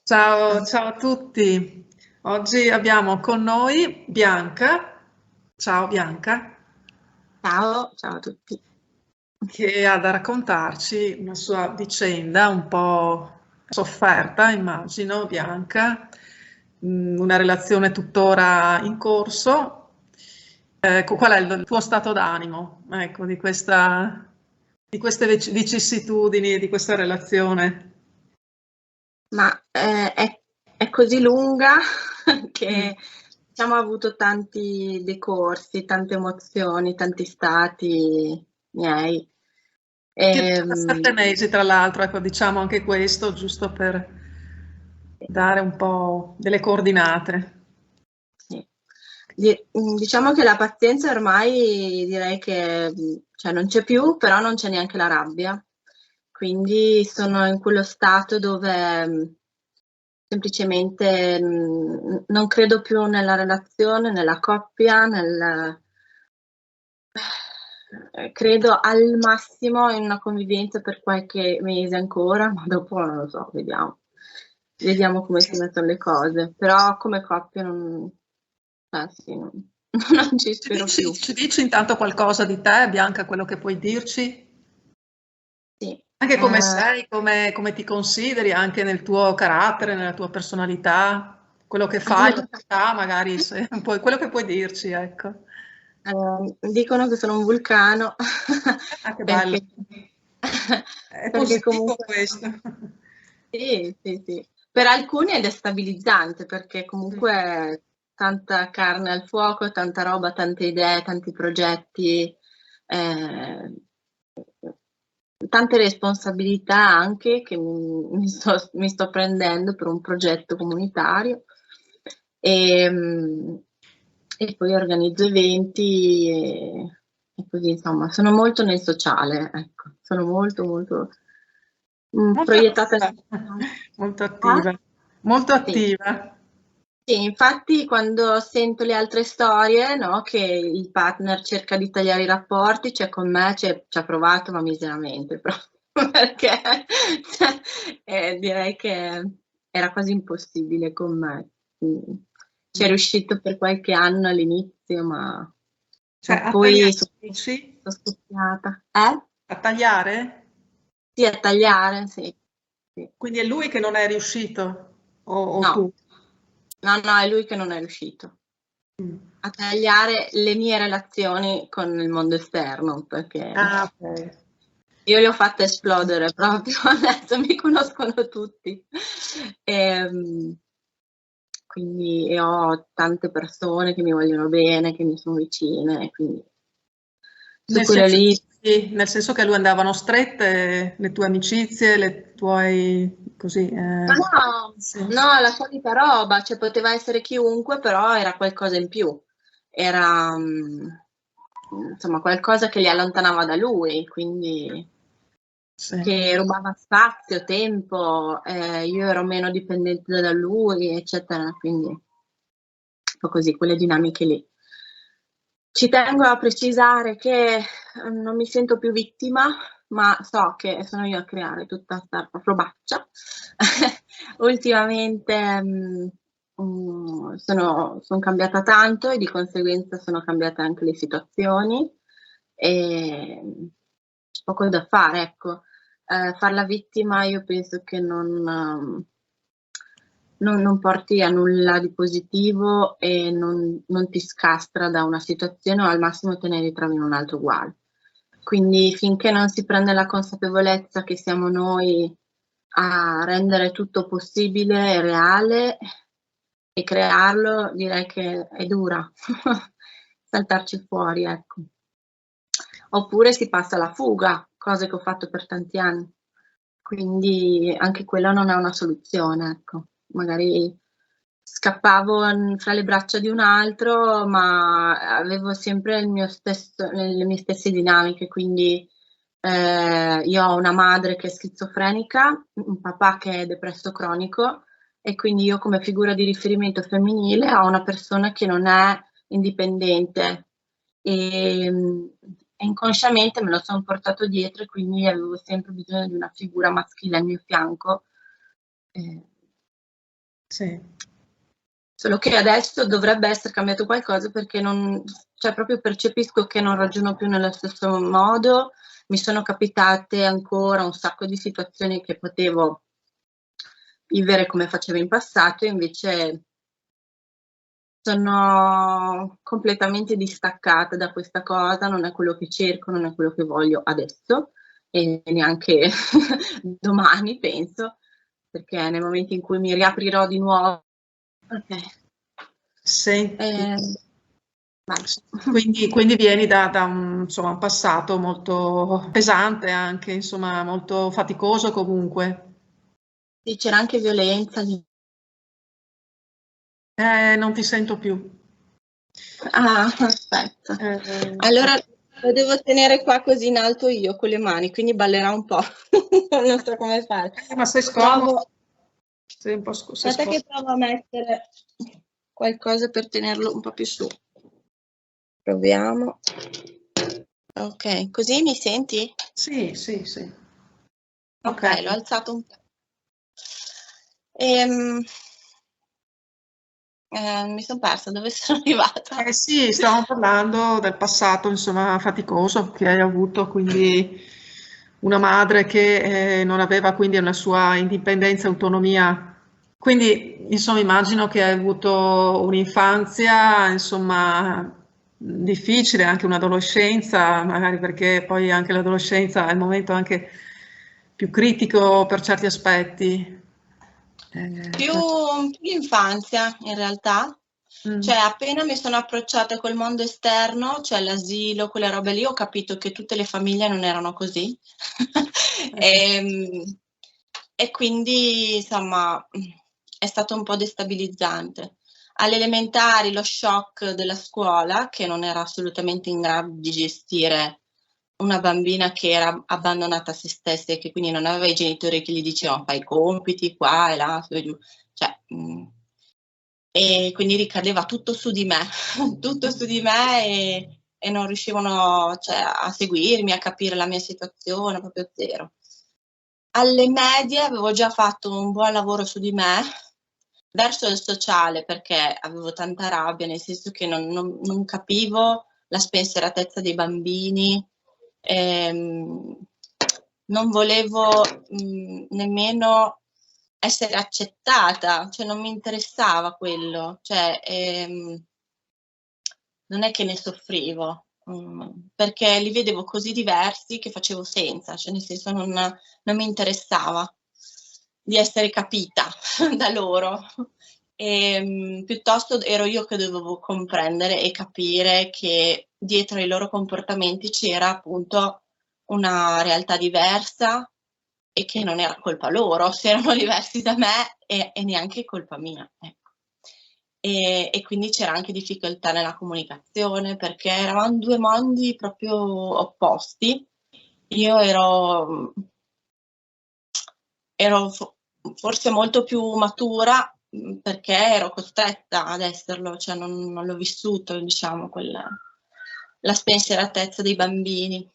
Ciao, ciao a tutti. Oggi abbiamo con noi Bianca. Ciao Bianca, Ciao, ciao a tutti. che ha da raccontarci una sua vicenda un po' sofferta, immagino, Bianca, una relazione tuttora in corso. Qual è il tuo stato d'animo, ecco, di queste vicissitudini, di questa relazione? Ma è così lunga Mm. che diciamo, ha avuto tanti decorsi, tante emozioni, tanti stati miei. Che dura 7 Ehm, mesi tra l'altro, ecco, diciamo anche questo, giusto per dare un po' delle coordinate. sì. Diciamo che la pazienza ormai direi che cioè, non c'è più, però non c'è neanche la rabbia. Quindi sono in quello stato dove semplicemente non credo più nella relazione, nella coppia, credo al massimo in una convivenza per qualche mese ancora, ma dopo non lo so, vediamo. Vediamo come si mettono le cose. Però come coppia sì, non ci spero più. Ci dici intanto qualcosa di te, Bianca, quello che puoi dirci? Sì. Anche come sei, come ti consideri, anche nel tuo carattere, nella tua personalità, quello che fai, la Allora, tua età, magari se, quello che puoi dirci, ecco. dicono che sono un vulcano Ah, che bello. perché, È perché positivo comunque questo. sì, sì, sì. Per alcuni è destabilizzante perché Mm. comunque tanta carne al fuoco, tanta roba, tante idee, tanti progetti, eh, tante responsabilità anche che mi sto prendendo per un progetto comunitario e, e poi organizzo eventi e così insomma sono molto nel sociale, ecco, sono molto molto Molto proiettata attiva, nel sociale. molto Ah, attiva, molto sì. attiva. Sì, infatti quando sento le altre storie, no, che il partner cerca di tagliare i rapporti, cioè con me ci ha provato, ma miseramente proprio, perché cioè, direi che era quasi impossibile con me. Ci è Mm. riuscito per qualche anno all'inizio, Cioè, ma a poi tagliare, dici? sono scoppiata. Eh? A tagliare? Sì, a tagliare, sì. Sì. Quindi è lui che non è riuscito, o No, tu? no, no, è lui che non è riuscito Mm. a tagliare le mie relazioni con il mondo esterno, perché Ah, ok. io le ho fatte esplodere proprio, adesso mi conoscono tutti. Ehm, quindi ho tante persone che mi vogliono bene, che mi sono vicine, quindi su quello lì. Nel senso che a lui andavano strette le tue amicizie, le tuoi, così, Ma no, sì. no, la solita roba, cioè poteva essere chiunque, però era qualcosa in più. Era, insomma, qualcosa che li allontanava da lui, quindi Sì. che rubava spazio, tempo, io ero meno dipendente da lui, eccetera, quindi un po' così, quelle dinamiche lì. Ci tengo a precisare che non mi sento più vittima, ma so che sono io a creare tutta questa robaccia. Ultimamente sono cambiata tanto e di conseguenza sono cambiate anche le situazioni e c'è poco da fare, ecco. Far la vittima io penso che non porti a nulla di positivo e non ti scastra da una situazione o al massimo te ne ritrovi in un altro uguale. Quindi finché non si prende la consapevolezza che siamo noi a rendere tutto possibile e reale e crearlo, direi che è dura saltarci fuori, ecco. Oppure si passa alla fuga, cose che ho fatto per tanti anni. Quindi anche quella non è una soluzione, ecco. Magari scappavo fra le braccia di un altro, ma avevo sempre le mie stesse dinamiche, quindi io ho una madre che è schizofrenica, un papà che è depresso cronico e quindi io come figura di riferimento femminile ho una persona che non è indipendente e, e inconsciamente me lo sono portato dietro e quindi avevo sempre bisogno di una figura maschile al mio fianco. Eh, Sì. Solo che adesso dovrebbe essere cambiato qualcosa perché non, cioè proprio percepisco che non ragiono più nello stesso modo. Mi sono capitate ancora un sacco di situazioni che potevo vivere come facevo in passato, invece sono completamente distaccata da questa cosa, non è quello che cerco, non è quello che voglio adesso e neanche domani, penso, perché nel momento in cui mi riaprirò di nuovo. Ok. Senti, Basta. quindi vieni da un, insomma, un passato molto pesante anche, insomma, molto faticoso comunque. Sì, c'era anche violenza. Non ti sento più. Ah, aspetta. Eh, Allora lo devo tenere qua così in alto io con le mani, quindi ballerà un po'. Non so come fare. ma sei scomodo? Provo. Sei un po' sei Aspetta che scomodo. provo a mettere qualcosa per tenerlo un po' più su. Proviamo. Ok, così mi senti? Sì, sì, sì. Ok, Ok. l'ho alzato un po'. Ehm, mi sono persa dove sono arrivata. Eh sì, stavamo parlando del passato, insomma, faticoso che hai avuto, quindi una madre che non aveva quindi una sua indipendenza e autonomia. Quindi, insomma, immagino che hai avuto un'infanzia, insomma, difficile, anche un'adolescenza, magari perché poi anche l'adolescenza è il momento anche più critico per certi aspetti. Più l'infanzia, in realtà. Mm. Cioè, appena mi sono approcciata col mondo esterno, cioè l'asilo, quelle robe lì, ho capito che tutte le famiglie non erano così. E, e quindi, insomma, è stato un po' destabilizzante. Alle elementari lo shock della scuola, che non era assolutamente in grado di gestire una bambina che era abbandonata a se stessa e che quindi non aveva i genitori che gli dicevano fai i compiti qua e là, su e giù. Cioè, e quindi ricadeva tutto su di me, tutto su di me e non riuscivano, cioè, a seguirmi, a capire la mia situazione, proprio zero. Alle medie avevo già fatto un buon lavoro su di me, verso il sociale perché avevo tanta rabbia, nel senso che non capivo la spensieratezza dei bambini, ehm, non volevo nemmeno essere accettata, cioè non mi interessava quello, cioè non è che ne soffrivo, perché li vedevo così diversi che facevo senza, cioè nel senso non mi interessava di essere capita da loro. Piuttosto ero io che dovevo comprendere e capire che dietro ai loro comportamenti c'era appunto una realtà diversa e che non era colpa loro, se erano diversi da me e neanche colpa mia. Ecco. E quindi c'era anche difficoltà nella comunicazione perché eravamo due mondi proprio opposti. Io ero forse molto più matura perché ero costretta ad esserlo, cioè non l'ho vissuto, diciamo, la spensieratezza dei bambini.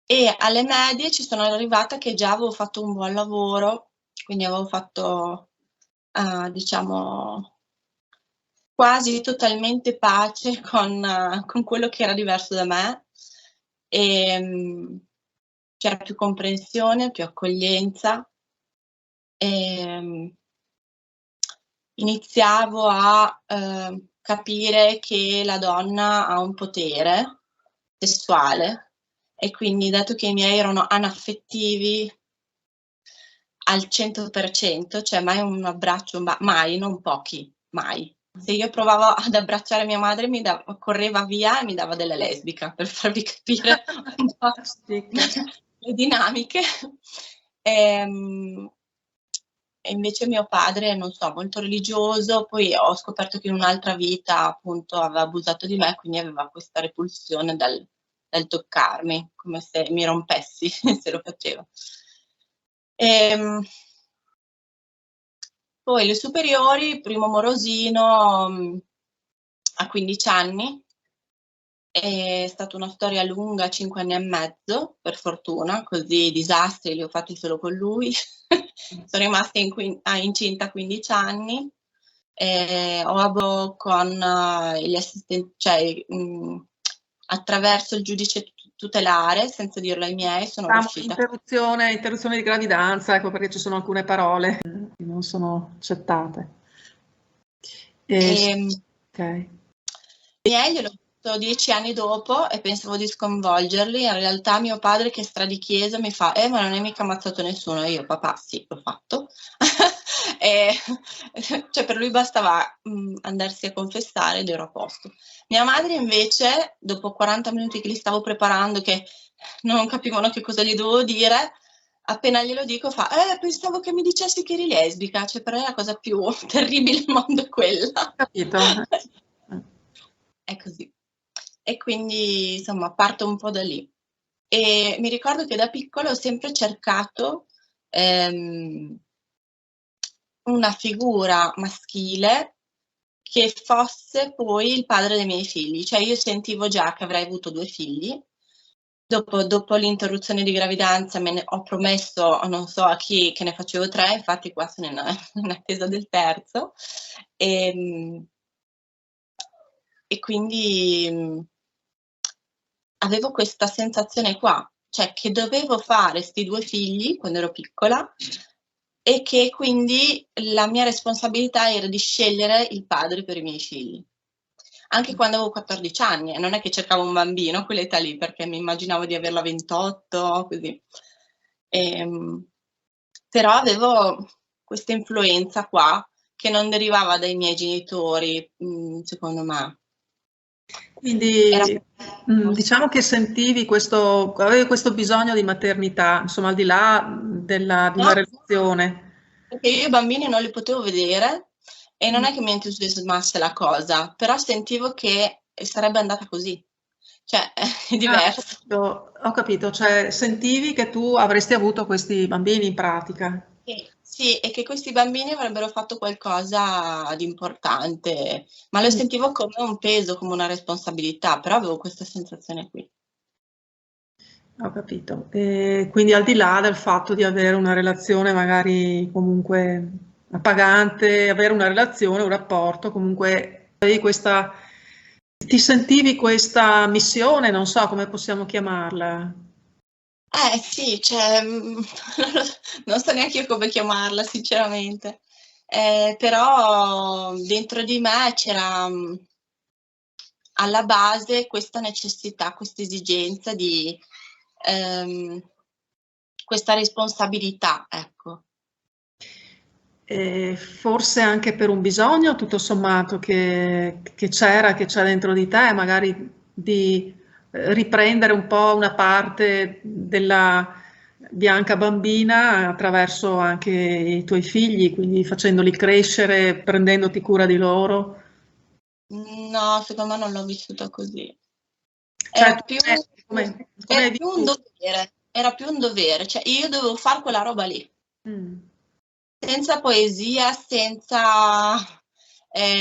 E alle medie ci sono arrivata che già avevo fatto un buon lavoro, quindi avevo fatto, diciamo, quasi totalmente pace con quello che era diverso da me. E, c'era più comprensione, più accoglienza. E, iniziavo a capire che la donna ha un potere sessuale e quindi dato che i miei erano anaffettivi al 100%, cioè mai un abbraccio, mai, non pochi, mai. Se io provavo ad abbracciare mia madre correva via e mi dava della lesbica, per farvi capire un po' le dinamiche. E invece mio padre, non so, molto religioso, poi ho scoperto che in un'altra vita appunto aveva abusato di me, quindi aveva questa repulsione dal toccarmi, come se mi rompessi se lo faceva. Poi le superiori, primo morosino a 15 anni, È stata una storia lunga, 5 anni e mezzo, per fortuna, così disastri li ho fatti solo con lui. Sono rimasta incinta 15 anni, ho avuto con gli assistenti, cioè attraverso il giudice tutelare, senza dirlo ai miei, sono riuscita. Interruzione di gravidanza, ecco perché ci sono alcune parole che non sono accettate. Ok. Miei gliel'ho detto 10 anni dopo e pensavo di sconvolgerli. In realtà mio padre, che stra di chiesa, mi fa ma non hai mica ammazzato nessuno. E io, papà, sì, l'ho fatto. E, cioè, per lui bastava andarsi a confessare ed ero a posto. Mia madre invece, dopo 40 minuti che li stavo preparando, che non capivano che cosa gli dovevo dire, appena glielo dico fa pensavo che mi dicessi che eri lesbica. Cioè, per lei la cosa più terribile al mondo è quella. Capito. È così. E quindi, insomma, parto un po' da lì. E mi ricordo che da piccola ho sempre cercato una figura maschile che fosse poi il padre dei miei figli. Cioè io sentivo già che avrei avuto 2 figli. Dopo l'interruzione di gravidanza ho promesso, non so a chi, che ne facevo 3, infatti qua sono in attesa del terzo. E quindi avevo questa sensazione qua, cioè che dovevo fare 'sti 2 figli quando ero piccola e che quindi la mia responsabilità era di scegliere il padre per i miei figli. Anche quando avevo 14 anni, e non è che cercavo un bambino a quell'età lì, perché mi immaginavo di averla a 28, così. Però avevo questa influenza qua, che non derivava dai miei genitori, secondo me. Quindi diciamo che sentivi avevi questo bisogno di maternità, insomma, al di là di una No, relazione. perché io i bambini non li potevo vedere e non Mm. è che mi entusiasmasse la cosa, però sentivo che sarebbe andata così. Cioè, è diverso. Ho capito, cioè sentivi che tu avresti avuto questi bambini in pratica. Sì, e che questi bambini avrebbero fatto qualcosa di importante, ma lo Mm. sentivo come un peso, come una responsabilità, però avevo questa sensazione qui. Ho capito. E quindi al di là del fatto di avere una relazione magari comunque appagante, avere una relazione, un rapporto, comunque ti sentivi questa missione, non so come possiamo chiamarla. Sì, cioè, non so neanche io come chiamarla, sinceramente. Però dentro di me c'era alla base questa necessità, questa esigenza di questa responsabilità, ecco. Forse anche per un bisogno, tutto sommato, che c'è dentro di te, magari di riprendere un po' una parte della Bianca bambina attraverso anche i tuoi figli, quindi facendoli crescere, prendendoti cura di loro. No, secondo me non l'ho vissuta così. Cioè, Era più, come hai un vissuto? dovere, era più un dovere, cioè io dovevo fare quella roba lì. Mm. Senza poesia, senza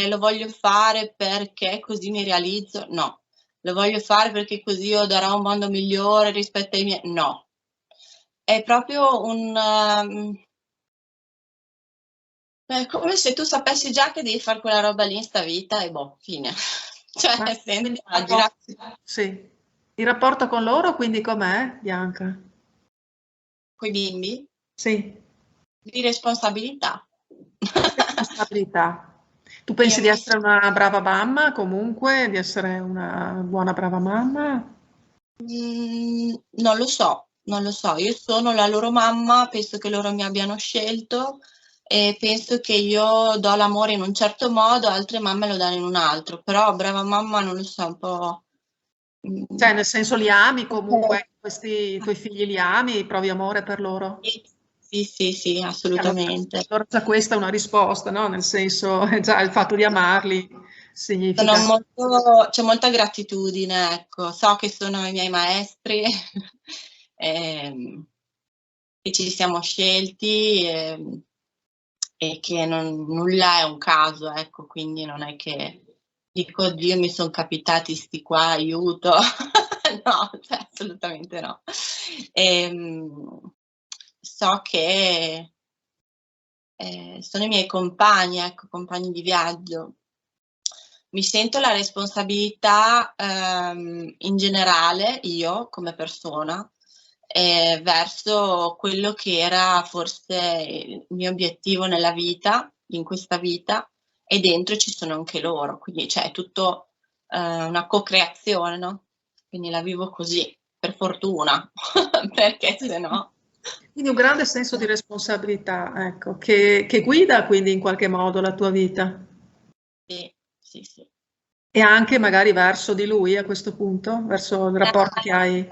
lo voglio fare perché così mi realizzo, no. Lo voglio fare perché così io darò un mondo migliore rispetto ai miei, no. È proprio è come se tu sapessi già che devi fare quella roba lì in sta vita e boh, fine. Cioè, Quindi senza girarsi sì. Il rapporto con loro quindi com'è, Bianca? coi bimbi Sì. di responsabilità. Responsabilità. Tu pensi Io di mi essere una brava mamma comunque, di essere una buona brava mamma? Non lo so, non lo so. Io sono la loro mamma, penso che loro mi abbiano scelto e penso che io do l'amore in un certo modo, altre mamme lo danno in un altro, però brava mamma non lo so, un po'. Cioè, nel senso li ami comunque, questi tuoi figli li ami, provi amore per loro? Sì, sì, sì, Allora, assolutamente. allora già questa è una risposta, no? Nel senso, già il fatto di amarli significa... C'è molta gratitudine, ecco. So che sono i miei maestri, che ci siamo scelti e che nulla è un caso, ecco, quindi non è che dico, oddio, mi sono capitati sti qua, aiuto. No, cioè, assolutamente no. So che sono i miei compagni, ecco, compagni di viaggio. Mi sento la responsabilità in generale, io come persona, verso quello che era forse il mio obiettivo nella vita, in questa vita, e dentro ci sono anche loro, quindi cioè, è tutto una co-creazione, no? Quindi la vivo così, per fortuna, perché se no... Quindi un grande senso di responsabilità, ecco, che guida quindi in qualche modo la tua vita. Sì, sì, sì. E anche magari verso di lui a questo punto, verso il rapporto che hai.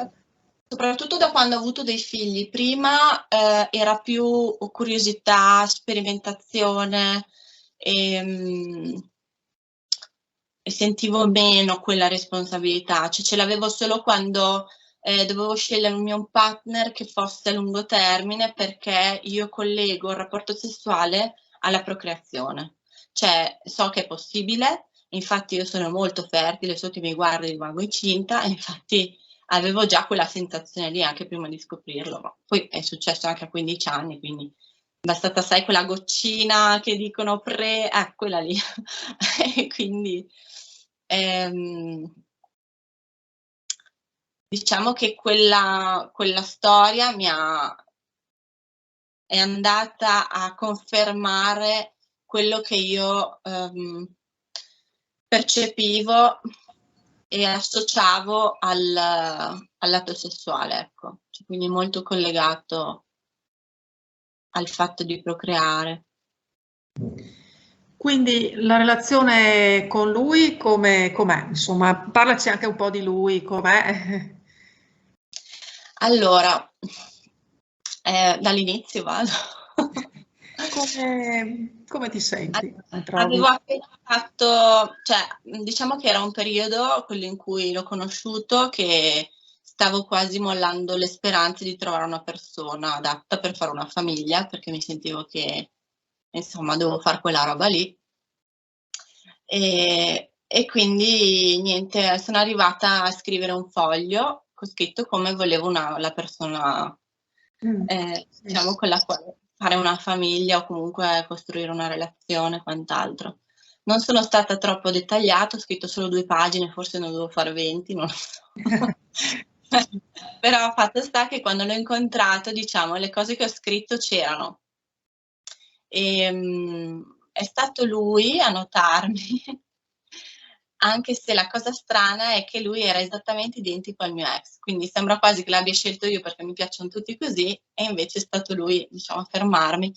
Soprattutto da quando ho avuto dei figli. Prima era più curiosità, sperimentazione e sentivo meno quella responsabilità. Cioè, ce l'avevo solo quando dovevo scegliere un mio partner che fosse a lungo termine, perché io collego il rapporto sessuale alla procreazione. Cioè, so che è possibile, infatti io sono molto fertile, so che mi guardi rimango incinta, e infatti avevo già quella sensazione lì anche prima di scoprirlo, ma poi è successo anche a 15 anni, quindi è bastata, sai, quella goccina che dicono quella lì. E quindi diciamo che quella storia è andata a confermare quello che io percepivo e associavo all'atto sessuale, ecco. Cioè, quindi molto collegato al fatto di procreare. Quindi la relazione con lui com'è? Insomma, parlaci anche un po' di lui, com'è? Allora, dall'inizio vado. Come ti senti? Come trovi? Avevo appena fatto, cioè, diciamo che era un periodo, quello in cui l'ho conosciuto, che stavo quasi mollando le speranze di trovare una persona adatta per fare una famiglia, perché mi sentivo che, insomma, dovevo fare quella roba lì. E quindi, niente, sono arrivata a scrivere un foglio con scritto come volevo la persona, diciamo, con la quale fare una famiglia o comunque costruire una relazione, quant'altro. Non sono stata troppo dettagliata, ho scritto solo 2 pagine, forse ne dovevo fare 20, non lo so. Però fatto sta che quando l'ho incontrato, diciamo, le cose che ho scritto c'erano. È stato lui a notarmi, anche se la cosa strana è che lui era esattamente identico al mio ex, quindi sembra quasi che l'abbia scelto io perché mi piacciono tutti così, e invece è stato lui, diciamo, a fermarmi.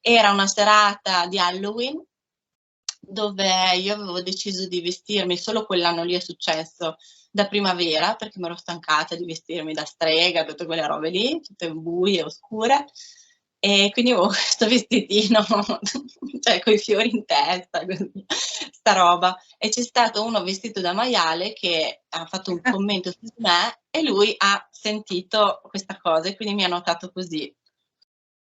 Era una serata di Halloween dove io avevo deciso di vestirmi, solo quell'anno lì è successo, da primavera, perché mi ero stancata di vestirmi da strega, tutte quelle robe lì, tutte buie, oscure, e quindi avevo questo vestitino, cioè coi fiori in testa, così, sta roba. E c'è stato uno vestito da maiale che ha fatto un commento su me e lui ha sentito questa cosa e quindi mi ha notato così.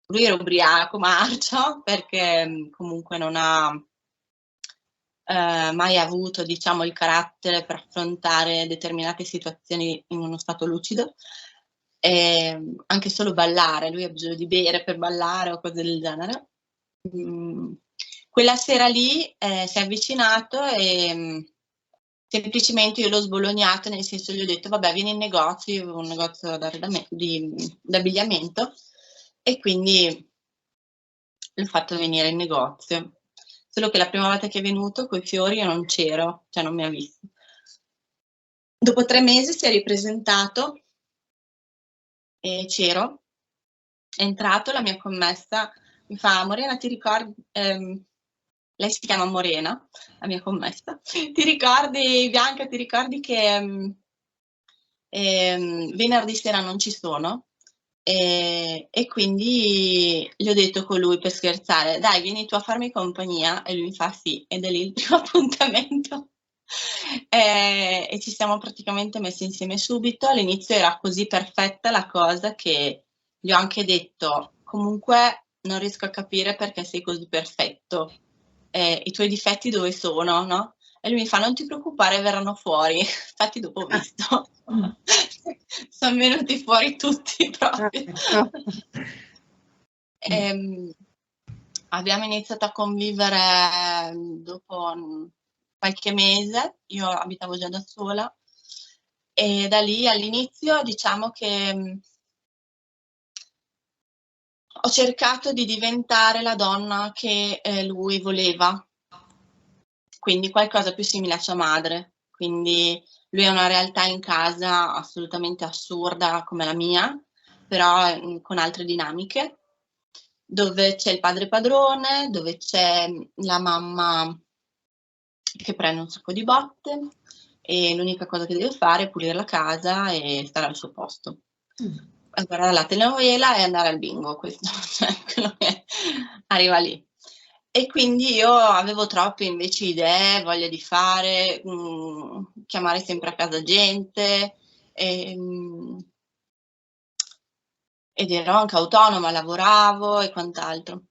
Lui era ubriaco, marcio, perché comunque non ha mai avuto, diciamo, il carattere per affrontare determinate situazioni in uno stato lucido. Anche solo ballare, lui ha bisogno di bere per ballare o cose del genere. Quella sera lì si è avvicinato e semplicemente io l'ho sbolognato, nel senso gli ho detto vabbè vieni in negozio, io avevo un negozio d'abbigliamento e quindi l'ho fatto venire in negozio. Solo che la prima volta che è venuto coi fiori io non c'ero, cioè non mi ha visto. Dopo 3 mesi si è ripresentato e c'ero, è entrato, la mia commessa mi fa Morena ti ricordi, lei si chiama Morena, la mia commessa, ti ricordi Bianca, ti ricordi che venerdì sera non ci sono? E quindi gli ho detto con lui per scherzare, dai vieni tu a farmi compagnia, e lui mi fa sì, ed è lì il primo appuntamento. E ci siamo praticamente messi insieme subito. All'inizio era così perfetta la cosa che gli ho anche detto comunque non riesco a capire perché sei così perfetto, i tuoi difetti dove sono, no? E lui mi fa: non ti preoccupare, verranno fuori. Infatti dopo ho visto, sono venuti fuori tutti proprio. Ecco. Abbiamo iniziato a convivere dopo qualche mese, io abitavo già da sola, e da lì all'inizio diciamo che ho cercato di diventare la donna che lui voleva, quindi qualcosa più simile a sua madre. Quindi lui ha una realtà in casa assolutamente assurda come la mia, però con altre dinamiche, dove c'è il padre padrone, dove c'è la mamma che prende un sacco di botte e l'unica cosa che deve fare è pulire la casa e stare al suo posto. Guardare la telenovela e andare al bingo, questo cioè quello che arriva lì. E quindi io avevo troppe invece idee, voglia di fare, chiamare sempre a casa gente, ed ero anche autonoma, lavoravo e quant'altro.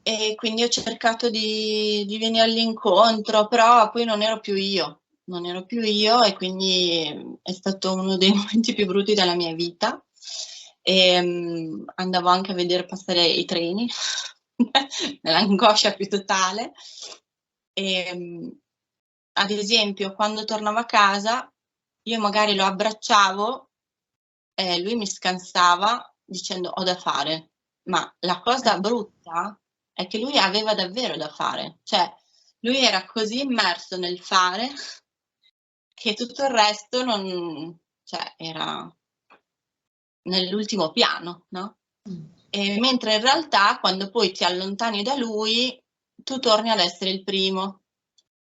E quindi ho cercato di venirgli incontro, però poi non ero più io e quindi è stato uno dei momenti più brutti della mia vita. E, andavo anche a vedere passare i treni, nell'angoscia più totale. E, ad esempio, quando tornavo a casa, io magari lo abbracciavo e lui mi scansava dicendo ho da fare. Ma la cosa brutta è che lui aveva davvero da fare, cioè lui era così immerso nel fare che tutto il resto non, cioè, era nell'ultimo piano, no? E mentre in realtà quando poi ti allontani da lui, tu torni ad essere il primo.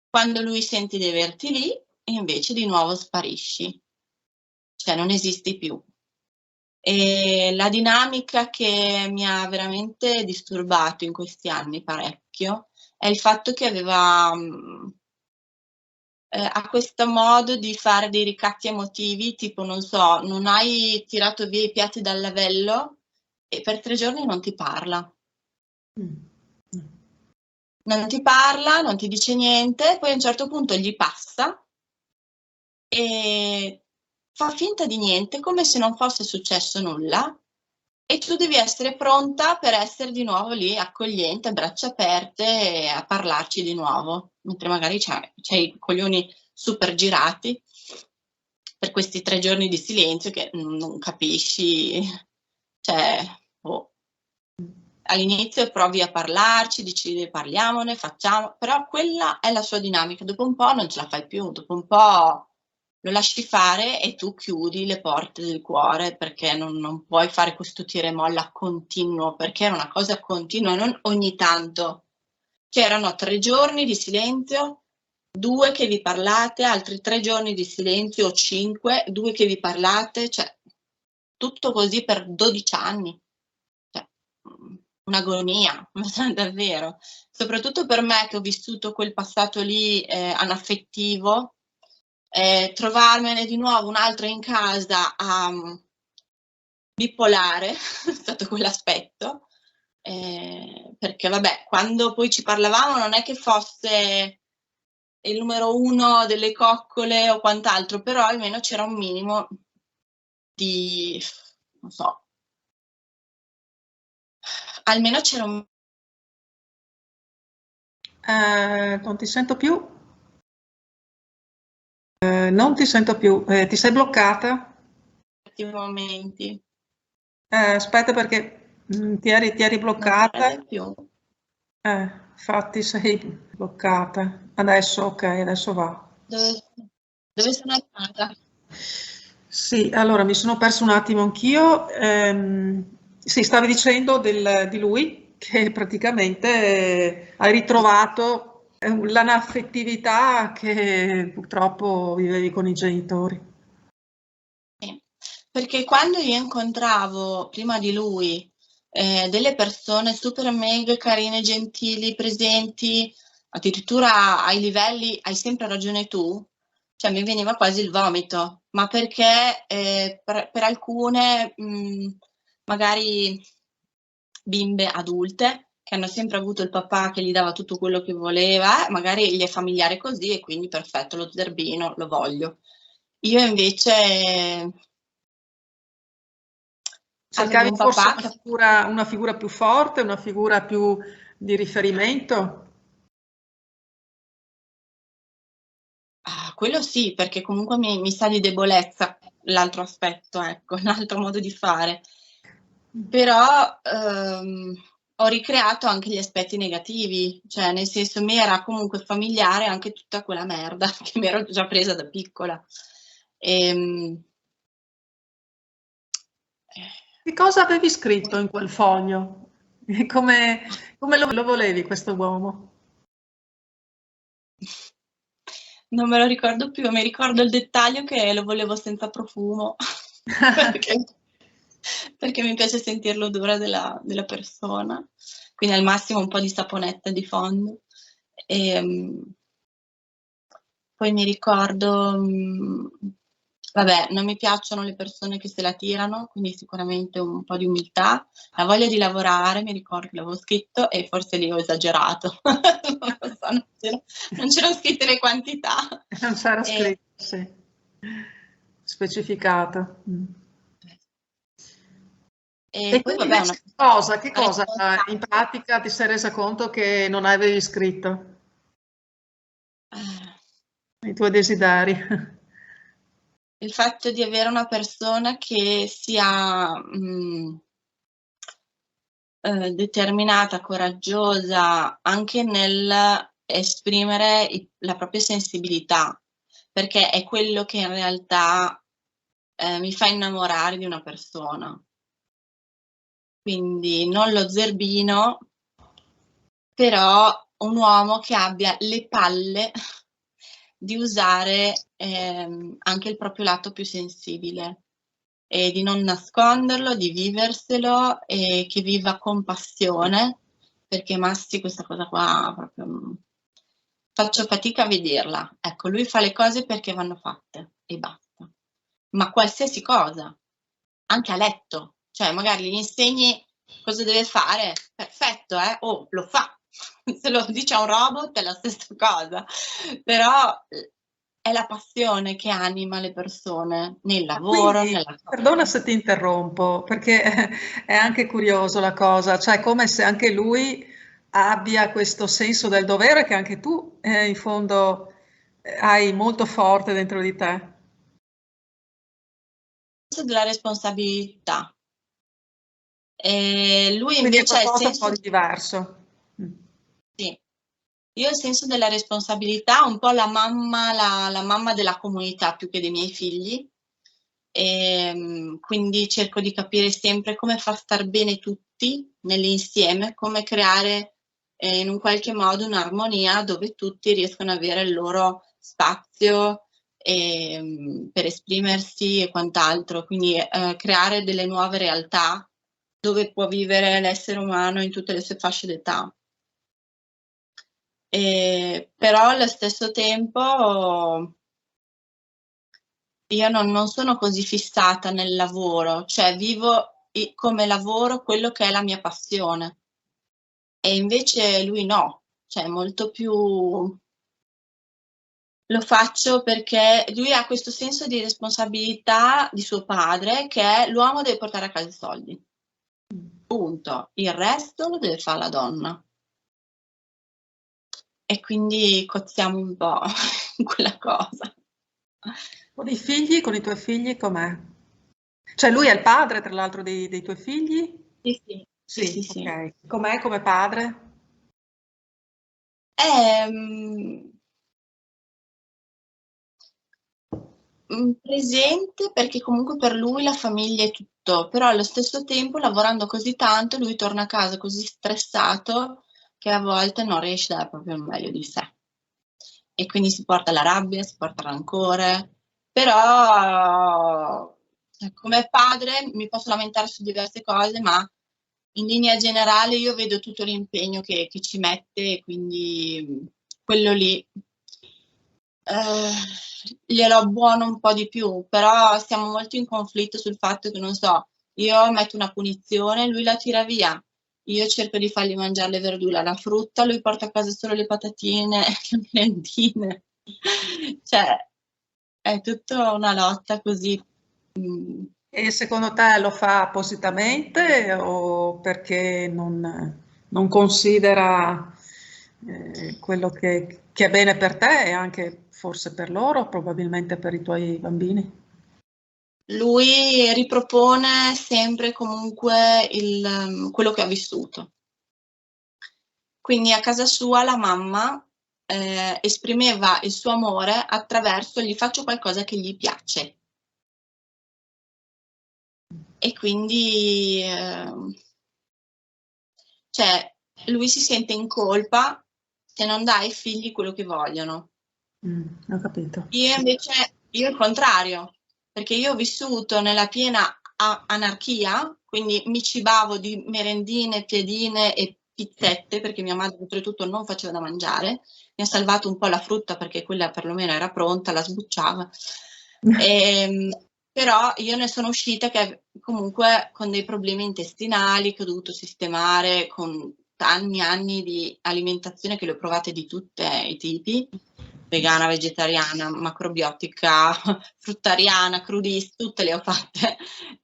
Quando lui senti di averti lì, invece di nuovo sparisci, cioè non esisti più. E la dinamica che mi ha veramente disturbato in questi anni parecchio è il fatto che ha questo modo di fare dei ricatti emotivi, tipo, non so, non hai tirato via i piatti dal lavello e per 3 giorni non ti parla. Non ti parla, non ti dice niente, poi a un certo punto gli passa e fa finta di niente, come se non fosse successo nulla, e tu devi essere pronta per essere di nuovo lì, accogliente, a braccia aperte, a parlarci di nuovo, mentre magari c'hai i coglioni super girati per questi 3 giorni di silenzio che non capisci, cioè, boh. All'inizio provi a parlarci, dici parliamone, facciamo, però quella è la sua dinamica, dopo un po' non ce la fai più, dopo un po' lo lasci fare e tu chiudi le porte del cuore perché non puoi fare questo tira e molla continuo, perché era una cosa continua, non ogni tanto. C'erano 3 giorni di silenzio, 2 che vi parlate, altri 3 giorni di silenzio o 5, 2 che vi parlate, cioè tutto così per 12 anni. Cioè, un'agonia, davvero. Soprattutto per me che ho vissuto quel passato lì anaffettivo, trovarmene di nuovo un'altra in casa bipolare, è stato quell'aspetto, perché vabbè, quando poi ci parlavamo non è che fosse il numero 1 delle coccole o quant'altro, però almeno c'era un minimo di, non so, almeno c'era un... Non ti sento più? Non ti sento più. Ti sei bloccata? momenti. Aspetta perché ti eri Non bloccata. prende più. Infatti sei bloccata. Adesso, ok, adesso va. Dove sono andata? Sì, allora mi sono perso un attimo anch'io. Sì, stavi dicendo di lui che praticamente hai ritrovato l'anaffettività che purtroppo vivevi con i genitori. Sì. Perché quando io incontravo prima di lui delle persone super mega carine, gentili, presenti, addirittura ai livelli, hai sempre ragione tu, cioè mi veniva quasi il vomito, ma perché per alcune magari bimbe adulte che hanno sempre avuto il papà che gli dava tutto quello che voleva, magari gli è familiare così e quindi perfetto, lo zerbino, lo voglio. Io invece avevo Cercavi un forse papà che una figura più forte, una figura più di riferimento? quello sì, perché comunque mi sa di debolezza l'altro aspetto, ecco, l'altro modo di fare. Però ho ricreato anche gli aspetti negativi, cioè nel senso mi era comunque familiare anche tutta quella merda che mi ero già presa da piccola. Che cosa avevi scritto in quel foglio? Come, come lo volevi questo uomo? Non me lo ricordo più, mi ricordo il dettaglio che lo volevo senza profumo, perché mi piace sentire l'odore della persona, quindi al massimo un po' di saponetta di fondo. Poi mi ricordo, vabbè, non mi piacciono le persone che se la tirano, quindi sicuramente un po' di umiltà, la voglia di lavorare, mi ricordo che l'avevo scritto e forse lì ho esagerato, non lo so, non c'erano scritte le quantità. Non c'era E, scritto, sì. Specificato. e E poi quindi vabbè, invece una che cosa in responsabile. pratica ti sei resa conto che non avevi scritto i tuoi desideri? Il fatto di avere una persona che sia determinata, coraggiosa anche nel esprimere la propria sensibilità, perché è quello che in realtà mi fa innamorare di una persona. Quindi non lo zerbino, però un uomo che abbia le palle di usare anche il proprio lato più sensibile e di non nasconderlo, di viverselo e che viva con passione, perché Massi questa cosa qua proprio faccio fatica a vederla. Ecco, lui fa le cose perché vanno fatte e basta. Ma qualsiasi cosa, anche a letto, cioè magari gli insegni cosa deve fare, perfetto, oh, lo fa. Se lo dice a un robot è la stessa cosa, però è la passione che anima le persone nel Ma lavoro, quindi, nella perdona cosa. se ti interrompo, perché è anche curioso la cosa, cioè come se anche lui abbia questo senso del dovere che anche tu in fondo hai molto forte dentro di te. Della responsabilità. E lui Quindi è invece ha il qualcosa un po' senso, di diverso. sì, io ho il senso della responsabilità, un po' la mamma della comunità più che dei miei figli, e quindi cerco di capire sempre come far star bene tutti nell'insieme, come creare in un qualche modo un'armonia dove tutti riescono ad avere il loro spazio per esprimersi e quant'altro, quindi creare delle nuove realtà dove può vivere l'essere umano in tutte le sue fasce d'età. Però allo stesso tempo io non sono così fissata nel lavoro, cioè vivo come lavoro quello che è la mia passione. E invece lui no, cioè molto più lo faccio perché lui ha questo senso di responsabilità di suo padre, che è l'uomo deve portare a casa i soldi. Punto. Il resto lo deve fare la donna. E quindi cozziamo un po' in quella cosa. Con i figli, con i tuoi figli com'è? Cioè lui è il padre, tra l'altro, dei tuoi figli? Sì, sì, sì, Sì, sì, sì. ok. Com'è come padre? È presente perché comunque per lui la famiglia è tutto, però allo stesso tempo lavorando così tanto lui torna a casa così stressato che a volte non riesce a dare proprio il meglio di sé. E quindi si porta la rabbia, si porta il rancore, però come padre mi posso lamentare su diverse cose, ma in linea generale io vedo tutto l'impegno che ci mette e quindi quello lì glielo abbuono un po' di più, però siamo molto in conflitto sul fatto che, non so, io metto una punizione, lui la tira via, io cerco di fargli mangiare le verdure, la frutta, lui porta a casa solo le patatine e le merendine. Cioè, è tutta una lotta così. E secondo te lo fa appositamente o perché non considera quello che è bene per te e anche forse per loro, probabilmente per i tuoi bambini? Lui ripropone sempre comunque quello che ha vissuto. Quindi a casa sua la mamma esprimeva il suo amore attraverso gli faccio qualcosa che gli piace. E quindi cioè, lui si sente in colpa se non dà ai figli quello che vogliono. Ho capito. Io invece, io il contrario, perché io ho vissuto nella piena anarchia, quindi mi cibavo di merendine, piadine e pizzette, perché mia madre oltretutto non faceva da mangiare, mi ha salvato un po' la frutta perché quella perlomeno era pronta, la sbucciava. Però io ne sono uscita che comunque con dei problemi intestinali che ho dovuto sistemare, con anni di alimentazione che le ho provate di tutti i tipi, vegana, vegetariana, macrobiotica, fruttariana, crudista, tutte le ho fatte.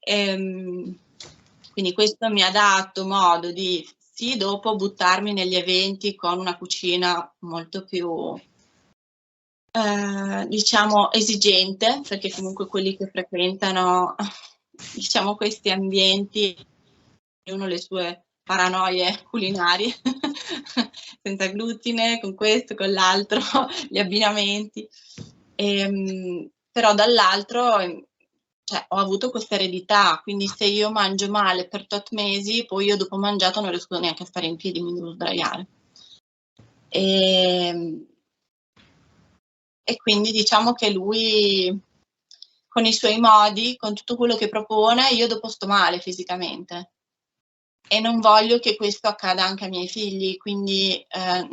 Quindi questo mi ha dato modo di, sì, dopo buttarmi negli eventi con una cucina molto più, diciamo, esigente, perché comunque quelli che frequentano, diciamo, questi ambienti, ognuno le sue paranoie culinarie, senza glutine, con questo, con l'altro, gli abbinamenti. Però dall'altro cioè, ho avuto questa eredità, quindi se io mangio male per tot mesi, poi io dopo mangiato non riesco neanche a stare in piedi, mi devo sdraiare. E quindi diciamo che lui, con i suoi modi, con tutto quello che propone, io dopo sto male fisicamente. E non voglio che questo accada anche ai miei figli, quindi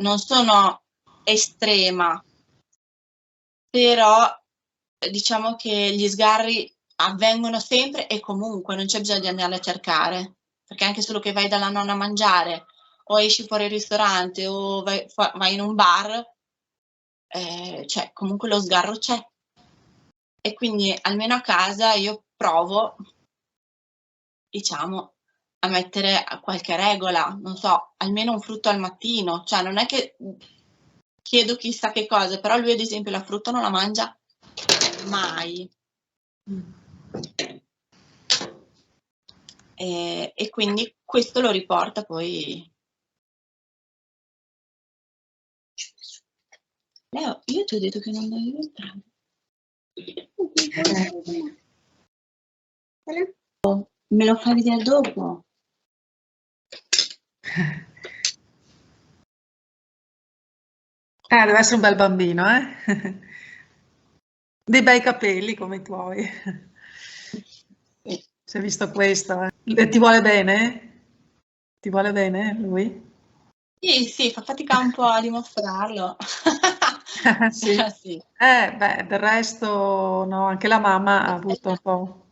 non sono estrema, però diciamo che gli sgarri avvengono sempre e comunque, non c'è bisogno di andarli a cercare, perché anche solo che vai dalla nonna a mangiare o esci fuori al ristorante o vai in un bar, cioè comunque lo sgarro c'è. E quindi almeno a casa io provo, diciamo, a mettere qualche regola, non so, almeno un frutto al mattino, cioè non è che chiedo chissà che cosa, però lui ad esempio la frutta non la mangia mai. E quindi questo lo riporta poi. Leo, io ti ho detto che non dovevo entrare. Me lo fai vedere dopo? Deve essere un bel bambino, Dei bei capelli come i tuoi. Sì. Si è visto questo, Ti vuole bene? Ti vuole bene lui? Sì, fa fatica un po' a dimostrarlo. Sì. Però sì. Del resto no, anche la mamma ha avuto un po'.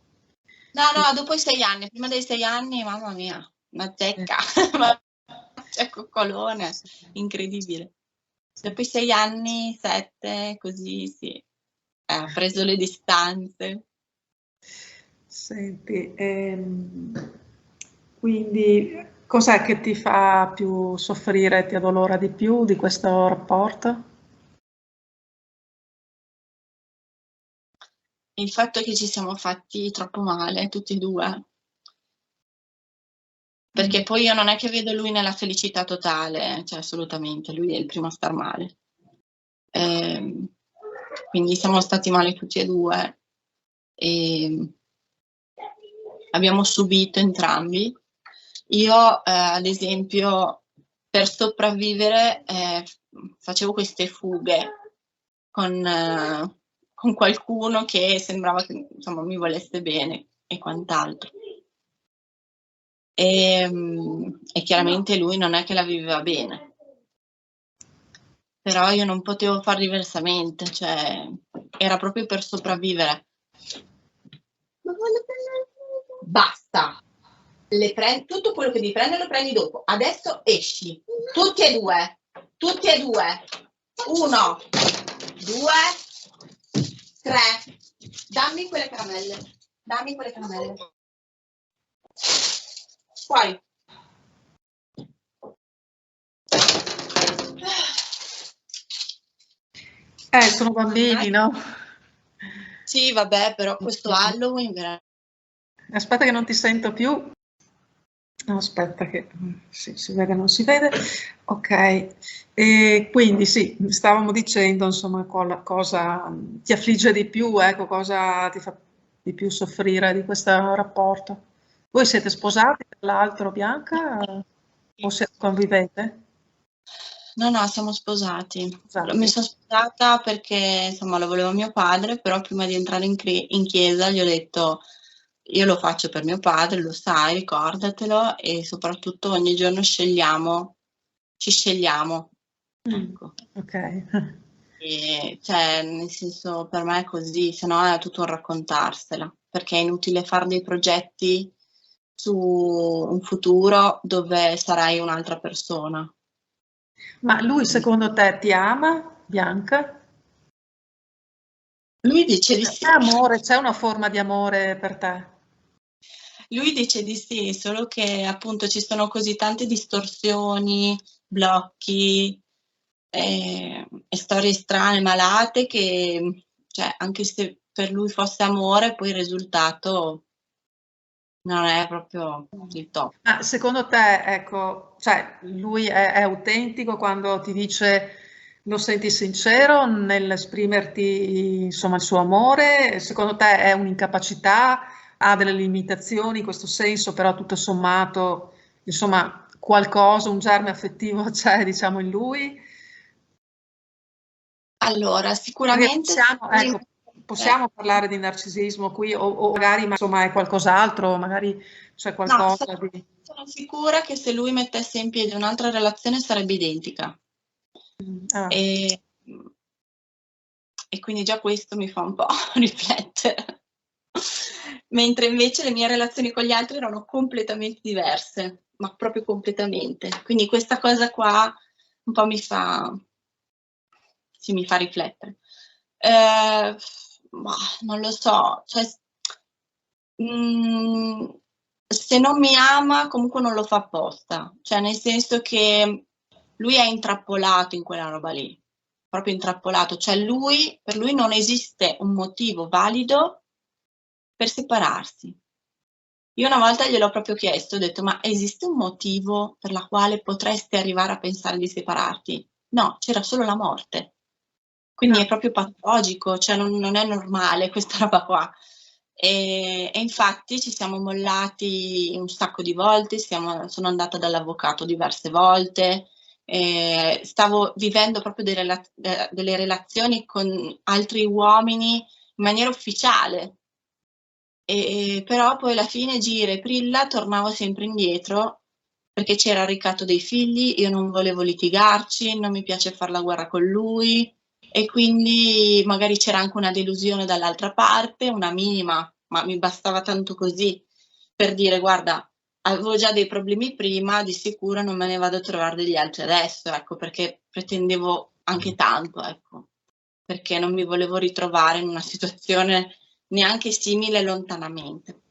No, dopo i 6 anni, prima dei 6 anni, mamma mia, una zecca, cioè coccolone, incredibile. Dopo i 6 anni, 7, così sì, ha preso le distanze. Senti, quindi cos'è che ti fa più soffrire, ti addolora di più di questo rapporto? Il fatto che ci siamo fatti troppo male, tutti e due. Perché poi io non è che vedo lui nella felicità totale, cioè assolutamente, lui è il primo a star male. Quindi siamo stati male tutti e due e abbiamo subito entrambi. Io, ad esempio, per sopravvivere facevo queste fughe con qualcuno che sembrava che insomma, mi volesse bene e quant'altro. E chiaramente lui non è che la viveva bene, però io non potevo far diversamente, cioè era proprio per sopravvivere. Basta! tutto quello che devi prendere lo prendi dopo. Adesso esci, tutti e due. 1, 2, 3. Dammi quelle caramelle. Fuori. Sono bambini, no? Sì, vabbè, però questo Halloween veramente... Aspetta che non ti sento più. No, aspetta che si vede, non si vede. Ok, e quindi sì, stavamo dicendo, insomma, cosa ti affligge di più, ecco, cosa ti fa di più soffrire di questo rapporto. Voi siete sposati, tra l'altro, Bianca, o convivete? No, siamo sposati. Mi sono sposata perché, insomma, lo voleva mio padre, però prima di entrare in chiesa gli ho detto: io lo faccio per mio padre, lo sai, ricordatelo, e soprattutto ogni giorno ci scegliamo. Ecco. Ok. E, cioè, nel senso, per me è così, se no è tutto un raccontarsela, perché è inutile fare dei progetti su un futuro dove sarai un'altra persona. Ma lui secondo te ti ama, Bianca? Lui dice di sì. C'è amore, c'è una forma di amore per te? Lui dice di sì, solo che appunto ci sono così tante distorsioni, blocchi e storie strane, malate, che cioè, anche se per lui fosse amore, poi il risultato non è proprio il top. Ma secondo te, ecco, cioè lui è autentico quando ti dice lo senti sincero nell'esprimerti, insomma, il suo amore? Secondo te è un'incapacità, ha delle limitazioni in questo senso, però tutto sommato, insomma, qualcosa, un germe affettivo c'è, diciamo, in lui? Allora, sicuramente possiamo parlare di narcisismo qui o magari insomma è qualcos'altro, magari c'è qualcosa di... Sono sicura che se lui mettesse in piedi un'altra relazione sarebbe identica. E quindi già questo mi fa un po' riflettere. Mentre invece le mie relazioni con gli altri erano completamente diverse, ma proprio completamente. Quindi questa cosa qua un po' mi fa riflettere. Ma non lo so, cioè, se non mi ama comunque non lo fa apposta, cioè nel senso che lui è intrappolato in quella roba lì, proprio intrappolato, cioè per lui non esiste un motivo valido per separarsi. Io una volta gliel'ho proprio chiesto, ho detto: ma esiste un motivo per la quale potresti arrivare a pensare di separarti? No, c'era solo la morte. Quindi è proprio patologico, cioè non è normale questa roba qua. E infatti ci siamo mollati un sacco di volte, sono andata dall'avvocato diverse volte, stavo vivendo proprio delle relazioni con altri uomini in maniera ufficiale. Però poi alla fine gira e brilla, tornavo sempre indietro perché c'era il ricatto dei figli, io non volevo litigarci, non mi piace fare la guerra con lui e quindi magari c'era anche una delusione dall'altra parte, una minima, ma mi bastava tanto così per dire: guarda, avevo già dei problemi prima, di sicuro non me ne vado a trovare degli altri adesso, ecco, perché pretendevo anche tanto, ecco, perché non mi volevo ritrovare in una situazione neanche simile lontanamente.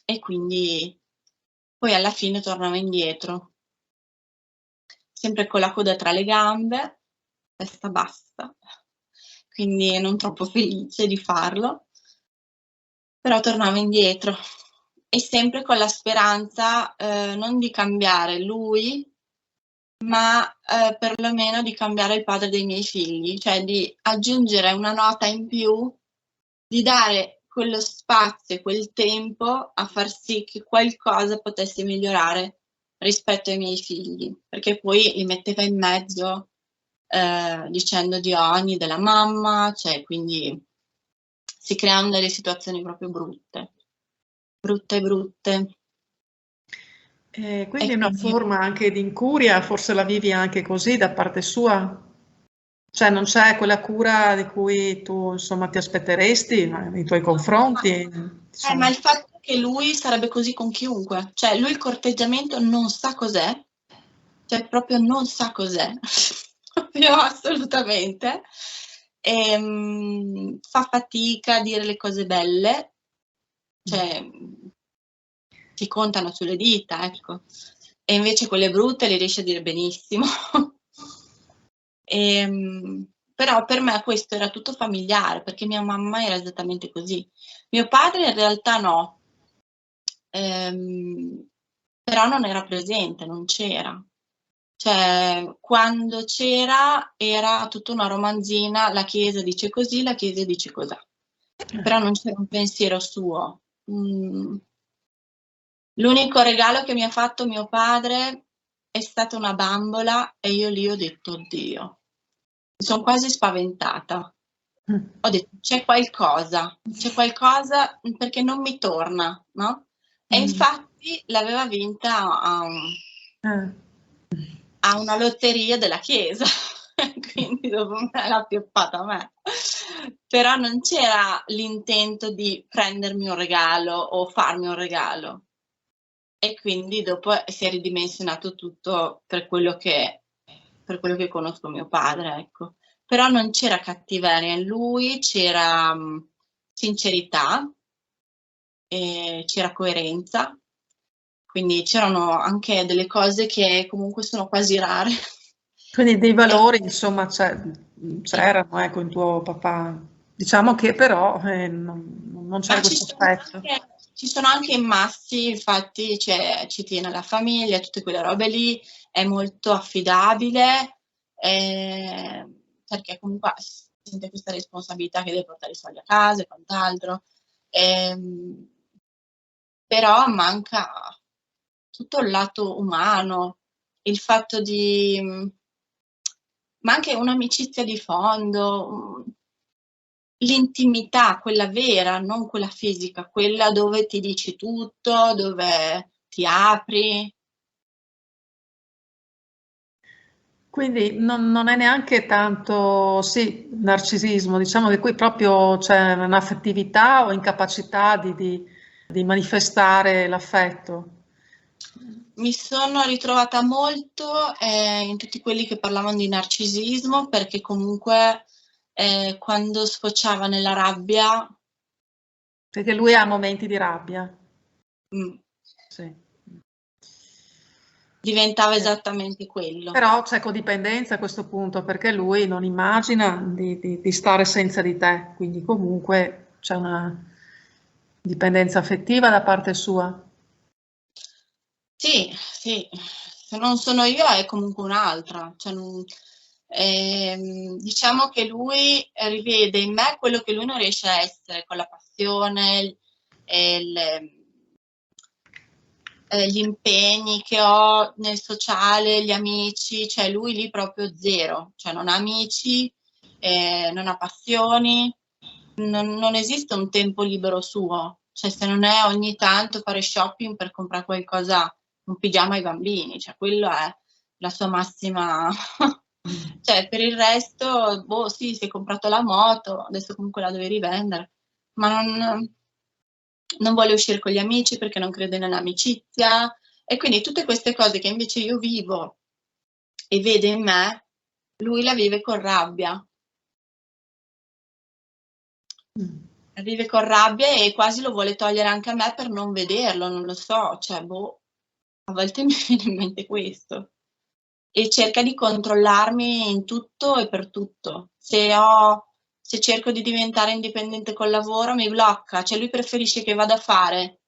E quindi poi alla fine tornavo indietro, sempre con la coda tra le gambe, testa bassa, quindi non troppo felice di farlo, però tornavo indietro e sempre con la speranza non di cambiare lui, ma perlomeno di cambiare il padre dei miei figli, cioè di aggiungere una nota in più, di dare quello spazio e quel tempo a far sì che qualcosa potesse migliorare rispetto ai miei figli, perché poi li metteva in mezzo dicendo di ogni della mamma, cioè quindi si creano delle situazioni proprio brutte. Quindi una forma anche di incuria, forse la vivi anche così da parte sua? Cioè non c'è quella cura di cui tu insomma ti aspetteresti nei tuoi confronti? Ma il fatto che lui sarebbe così con chiunque, cioè lui il corteggiamento non sa cos'è, cioè proprio non sa cos'è, proprio assolutamente. Fa fatica a dire le cose belle, cioè si contano sulle dita, ecco. E invece quelle brutte le riesce a dire benissimo. Però per me questo era tutto familiare, perché mia mamma era esattamente così. Mio padre in realtà no, però non era presente, non c'era. Cioè, quando c'era era tutta una romanzina, la Chiesa dice così, la Chiesa dice cos'ha. Però non c'era un pensiero suo. L'unico regalo che mi ha fatto mio padre è stata una bambola e io lì ho detto, oddio, mi sono quasi spaventata. Ho detto, c'è qualcosa perché non mi torna, no? E infatti l'aveva vinta a una lotteria della chiesa, quindi dopo me l'ha pioppata a me. Però non c'era l'intento di prendermi un regalo o farmi un regalo. E quindi dopo si è ridimensionato tutto per quello che conosco mio padre, ecco. Però non c'era cattiveria in lui, c'era sincerità, c'era coerenza, quindi c'erano anche delle cose che comunque sono quasi rare. Quindi dei valori, insomma, c'erano, ecco, in tuo papà. Diciamo che però non c'era Ma questo aspetto. ci sono anche i massi, infatti ci tiene alla famiglia, tutte quelle robe lì, è molto affidabile, perché comunque sente questa responsabilità che deve portare i soldi a casa e quant'altro. Però manca tutto il lato umano, il fatto ma anche un'amicizia di fondo, l'intimità, quella vera, non quella fisica, quella dove ti dici tutto, dove ti apri. Quindi non è neanche tanto, sì, narcisismo, diciamo che qui proprio c'è un'affettività o incapacità di manifestare l'affetto. Mi sono ritrovata molto in tutti quelli che parlavano di narcisismo, perché comunque quando sfociava nella rabbia. Perché lui ha momenti di rabbia. Sì. Diventava esattamente quello. Però c'è codipendenza a questo punto, perché lui non immagina di stare senza di te, quindi comunque c'è una dipendenza affettiva da parte sua. Sì, sì, se non sono io è comunque un'altra. Cioè, diciamo che lui rivede in me quello che lui non riesce a essere, con la passione, gli impegni che ho nel sociale, gli amici, cioè lui lì proprio zero, cioè non ha amici, non ha passioni, non esiste un tempo libero suo, cioè se non è ogni tanto fare shopping per comprare qualcosa, un pigiama ai bambini, cioè quello è la sua massima. Cioè per il resto, boh, sì, si è comprato la moto, adesso comunque la deve rivendere, ma non vuole uscire con gli amici perché non crede nell'amicizia, e quindi tutte queste cose che invece io vivo e vede in me, lui la vive con rabbia. La vive con rabbia e quasi lo vuole togliere anche a me per non vederlo, non lo so, cioè, boh, a volte mi viene in mente questo. E cerca di controllarmi in tutto e per tutto. Se cerco di diventare indipendente col lavoro mi blocca, cioè lui preferisce che vada a fare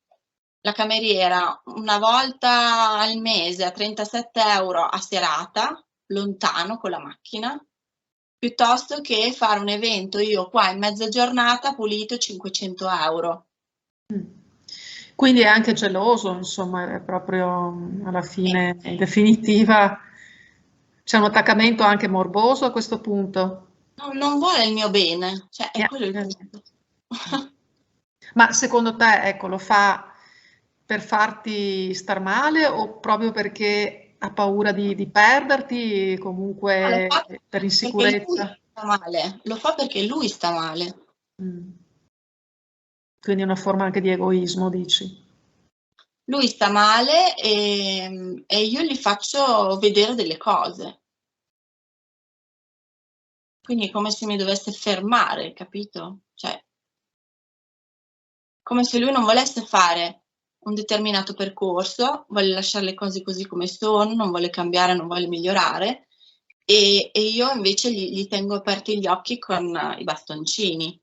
la cameriera una volta al mese a 37 euro a serata, lontano con la macchina, piuttosto che fare un evento io qua in mezza giornata pulito 500 euro. Quindi è anche geloso, insomma, è proprio alla fine, in definitiva, c'è un attaccamento anche morboso a questo punto. Non vuole il mio bene, cioè è quello il punto. Ma secondo te, ecco, lo fa per farti star male o proprio perché ha paura di perderti, No, lo comunque fa per perché lui insicurezza? sta male, lo fa perché lui sta male. Quindi è una forma anche di egoismo, dici? Lui sta male e io gli faccio vedere delle cose. Quindi è come se mi dovesse fermare, capito? Cioè, come se lui non volesse fare un determinato percorso, vuole lasciare le cose così come sono, non vuole cambiare, non vuole migliorare, e io invece gli tengo aperti gli occhi con i bastoncini.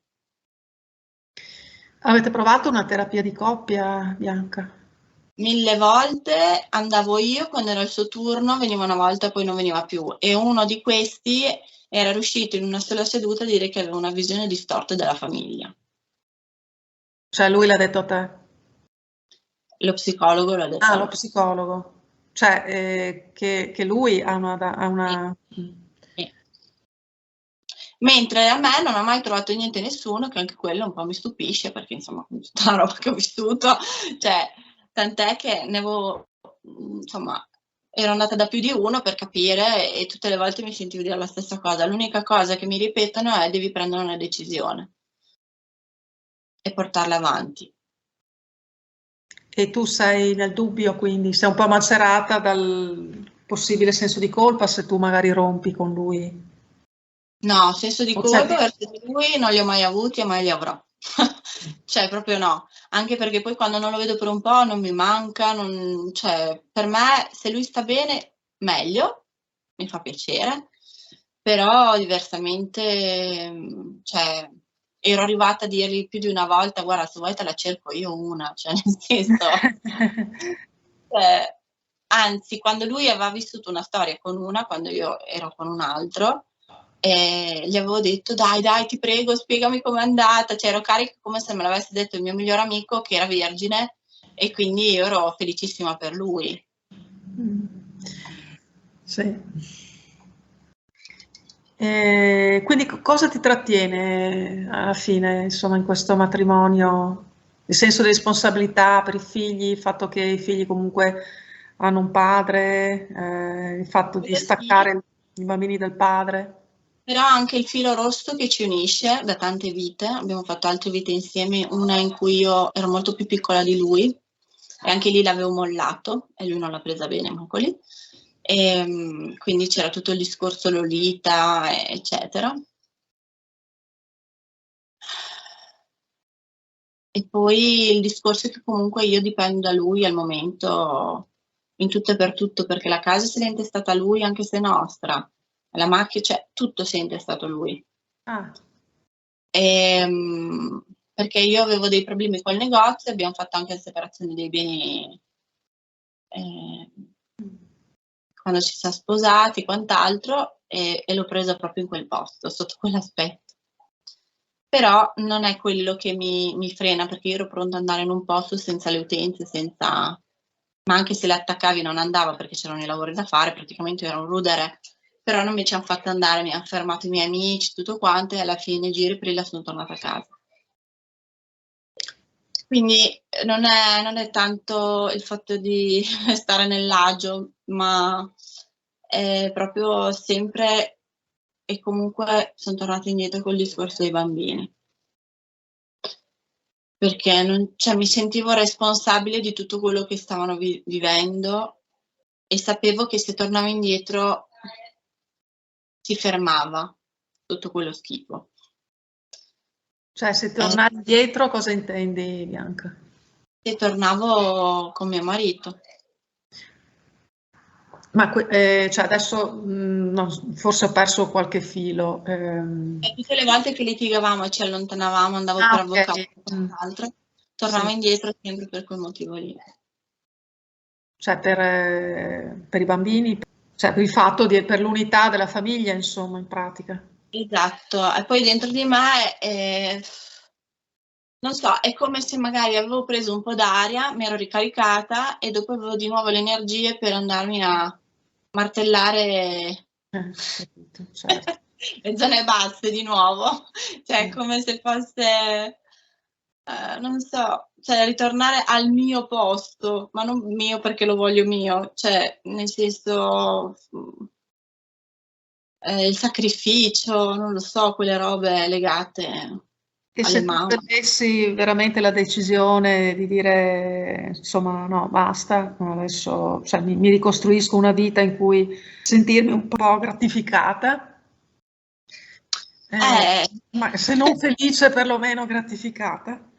Avete provato una terapia di coppia, Bianca? 1000 volte andavo io, quando era il suo turno, veniva una volta e poi non veniva più. E uno di questi era riuscito in una sola seduta a dire che aveva una visione distorta della famiglia. Cioè lui l'ha detto a te? Lo psicologo l'ha detto Ah, a lo me. psicologo. Cioè che lui ha Sì, una... sì. Mentre a me non ha mai trovato niente nessuno, che anche quello un po' mi stupisce, perché insomma, con tutta la roba che ho vissuto, cioè, tant'è che ne avevo, insomma, ero andata da più di uno per capire e tutte le volte mi sentivo dire la stessa cosa. L'unica cosa che mi ripetono è: devi prendere una decisione e portarla avanti. E tu sei nel dubbio, quindi sei un po' macerata dal possibile senso di colpa se tu magari rompi con lui. No, senso di O c'è colpa verso di lui non li ho mai avuti e mai li avrò. Cioè, proprio no. Anche perché poi quando non lo vedo per un po' non mi manca, cioè, per me se lui sta bene, meglio, mi fa piacere, però diversamente, cioè, ero arrivata a dirgli più di una volta: guarda, se vuoi te la cerco io una, cioè, nel senso, anzi, quando lui aveva vissuto una storia con una, quando io ero con un altro, gli avevo detto: dai, dai, ti prego, spiegami com'è andata. Cioè, ero carica come se me l'avesse detto il mio migliore amico, che era vergine, e quindi io ero felicissima per lui. Sì. Quindi cosa ti trattiene alla fine, insomma, in questo matrimonio? Il senso di responsabilità per i figli, il fatto che i figli comunque hanno un padre, il fatto di Quello sì, staccare i bambini dal padre. però anche il filo rosso che ci unisce da tante vite. Abbiamo fatto altre vite insieme, una in cui io ero molto più piccola di lui e anche lì l'avevo mollato e lui non l'ha presa bene, manco lì. Quindi c'era tutto il discorso Lolita, eccetera. E poi il discorso è che comunque io dipendo da lui al momento in tutto e per tutto, perché la casa si è intestata a lui anche se è nostra, la macchina, cioè tutto si è intestato a lui. Ah, Perché io avevo dei problemi col negozio, abbiamo fatto anche la separazione dei beni eh, quando ci siamo sposati e quant'altro, e l'ho presa proprio in quel posto, sotto quell'aspetto. Però non è quello che mi frena, perché io ero pronta ad andare in un posto senza le utenze, senza... ma anche se le attaccavi non andava perché c'erano i lavori da fare, praticamente era un rudere, però non mi ci hanno fatto andare, mi hanno fermato i miei amici, tutto quanto, e alla fine giri prima sono tornata a casa. Quindi non è tanto il fatto di stare nell'agio, ma è proprio sempre e comunque sono tornata indietro col discorso dei bambini. Perché cioè, mi sentivo responsabile di tutto quello che stavano vivendo e sapevo che se tornavo indietro si fermava tutto quello schifo. cioè se tornare indietro cosa intendi, Bianca? E tornavo con mio marito. Ma cioè adesso forse ho perso qualche filo. E tutte le volte che litigavamo e ci allontanavamo, andavo Ah, per ok. avvocato o quant'altro, tornavo Sì. indietro sempre per quel motivo lì. Cioè per i bambini, cioè per il fatto per l'unità della famiglia, insomma, in pratica. Esatto, e poi dentro di me, non so, è come se magari avevo preso un po' d'aria, mi ero ricaricata e dopo avevo di nuovo le energie per andarmi a martellare Capito, certo. le zone basse di nuovo. Cioè, è Mm. come se fosse, non so, cioè ritornare al mio posto, ma non mio perché lo voglio mio, cioè nel senso il sacrificio, non lo so, quelle robe legate. E alle se tu mamme. prendessi veramente la decisione di dire, insomma, no, basta, no, adesso cioè, mi ricostruisco una vita in cui sentirmi un po' gratificata, Eh, ma se non felice, perlomeno gratificata.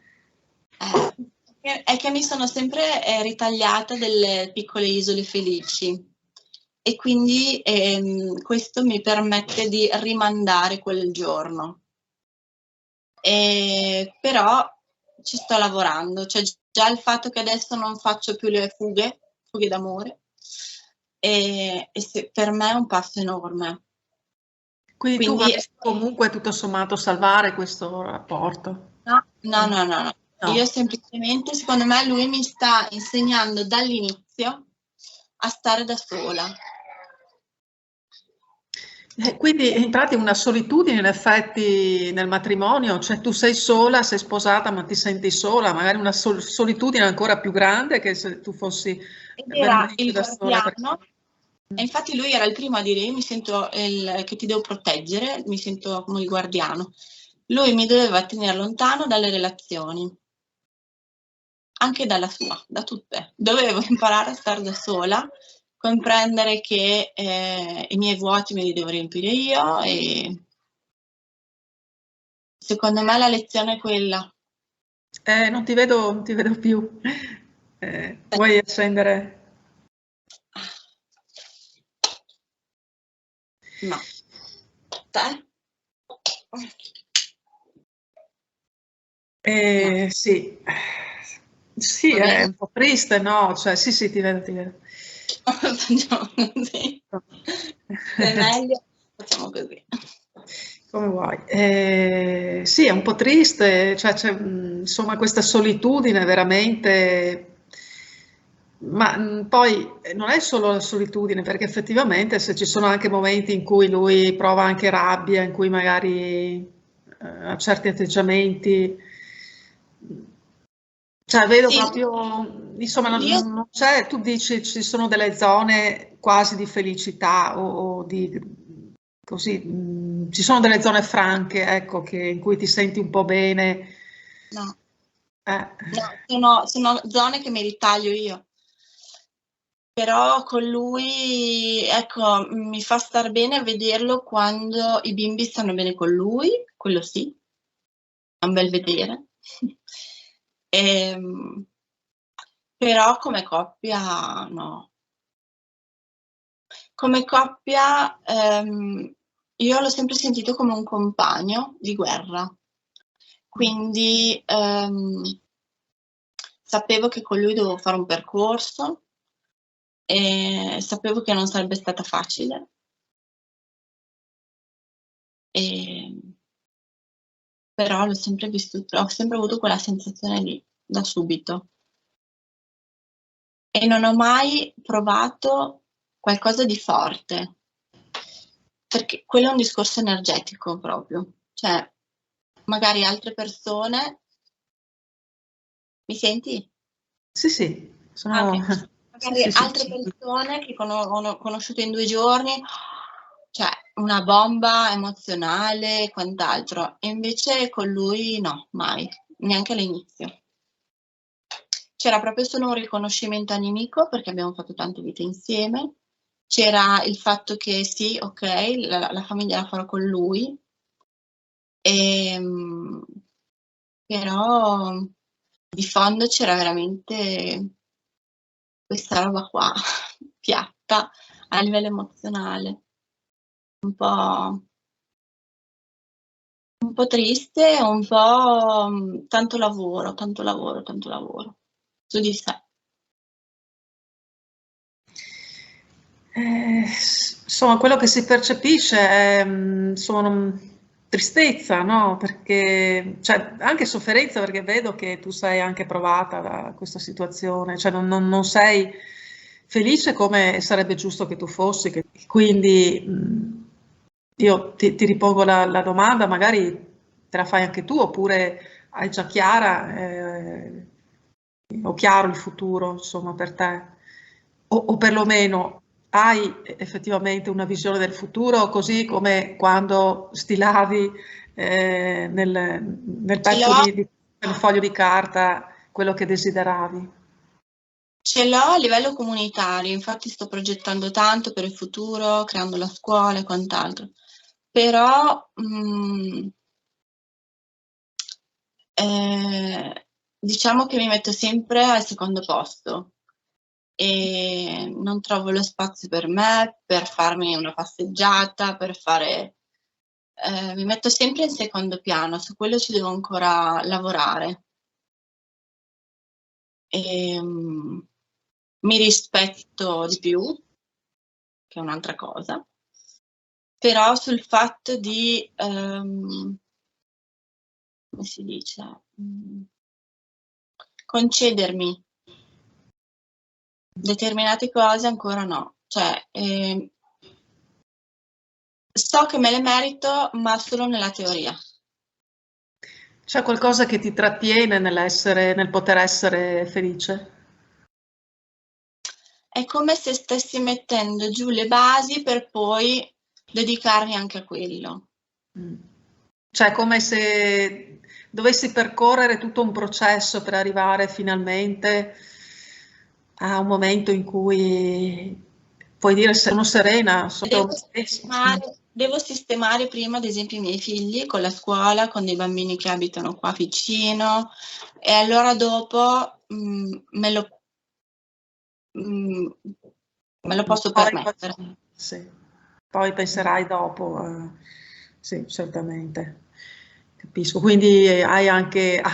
è che mi sono sempre ritagliata delle piccole isole felici e quindi questo mi permette di rimandare quel giorno. Però ci sto lavorando, cioè già il fatto che adesso non faccio più le fughe d'amore, per me è un passo enorme. Quindi tu Quindi vorresti comunque tutto sommato salvare questo rapporto. no. Io No. semplicemente, secondo me, lui mi sta insegnando dall'inizio a stare da sola. Quindi in pratica una solitudine in effetti nel matrimonio, cioè tu sei sola, sei sposata ma ti senti sola, magari una solitudine ancora più grande che se tu fossi Ed era veramente il da sola. guardiano, e infatti lui era il primo a dire: io mi sento che ti devo proteggere, mi sento come il guardiano. Lui mi doveva tenere lontano dalle relazioni, anche dalla sua, da tutte. Dovevo imparare a stare da sola, comprendere che i miei vuoti me li devo riempire io, e secondo me la lezione è quella. Non ti vedo più. Vuoi accendere? No. Te? No. Sì, sì, Va è bene? un po' triste, no? Cioè, sì, sì, ti vedo, ti vedo. Facciamo così. Se è meglio, facciamo così. Come vuoi. Sì, è un po' triste, cioè c'è insomma questa solitudine veramente, ma poi non è solo la solitudine, perché effettivamente se ci sono anche momenti in cui lui prova anche rabbia, in cui magari ha certi atteggiamenti, cioè vedo Sì, proprio, insomma, io non c'è, tu dici ci sono delle zone quasi di felicità o di così, ci sono delle zone franche, ecco, in cui ti senti un po' bene. no, Eh. sono zone che mi ritaglio io. Però con lui, ecco, mi fa star bene a vederlo quando i bimbi stanno bene con lui, quello sì, è un bel vedere. Ehm, Però come coppia no. Come coppia io l'ho sempre sentito come un compagno di guerra, quindi sapevo che con lui dovevo fare un percorso e sapevo che non sarebbe stata facile. Però l'ho sempre vissuto, ho sempre avuto quella sensazione lì, da subito. E non ho mai provato qualcosa di forte, perché quello è un discorso energetico proprio. Cioè, magari altre persone. Mi senti? Sì, sì, Ah, sono... ok. Sì, Magari sì, sì. altre persone che ho conosciuto in 2 giorni, cioè una bomba emozionale e quant'altro. E invece con lui no, mai, neanche all'inizio. C'era proprio solo un riconoscimento animico perché abbiamo fatto tante vite insieme. C'era il fatto che sì, ok, la famiglia la farò con lui, però di fondo c'era veramente questa roba qua, piatta a livello emozionale, un po', un po' triste, un po' tanto lavoro, tanto lavoro, tanto lavoro su di sé. Insomma, quello che si percepisce è insomma, tristezza, no? Perché, cioè, anche sofferenza, perché vedo che tu sei anche provata da questa situazione, cioè non sei felice come sarebbe giusto che tu fossi, quindi io ti ripongo la domanda, magari te la fai anche tu, oppure hai già chiara, o chiaro il futuro, insomma, per te, o perlomeno hai effettivamente una visione del futuro, così come quando stilavi nel pezzo nel foglio di carta quello che desideravi? Ce l'ho a livello comunitario, infatti sto progettando tanto per il futuro, creando la scuola e quant'altro. Però diciamo che mi metto sempre al secondo posto e non trovo lo spazio per me, per farmi una passeggiata, per fare... mi metto sempre in secondo piano, su quello ci devo ancora lavorare. Mi rispetto di più, che è un'altra cosa, però sul fatto di, come si dice, concedermi determinate cose ancora no. Cioè, so che me le merito, ma solo nella teoria. C'è qualcosa che ti trattiene nel poter essere felice? È come se stessi mettendo giù le basi per poi dedicarmi anche a quello. Cioè, come se dovessi percorrere tutto un processo per arrivare finalmente a un momento in cui puoi dire sono serena sotto me stesso. Devo sistemare prima, ad esempio, i miei figli con la scuola, con dei bambini che abitano qua vicino, e allora dopo me lo posso permettere. Sì. Poi penserai dopo, sì, certamente. Capisco. Quindi hai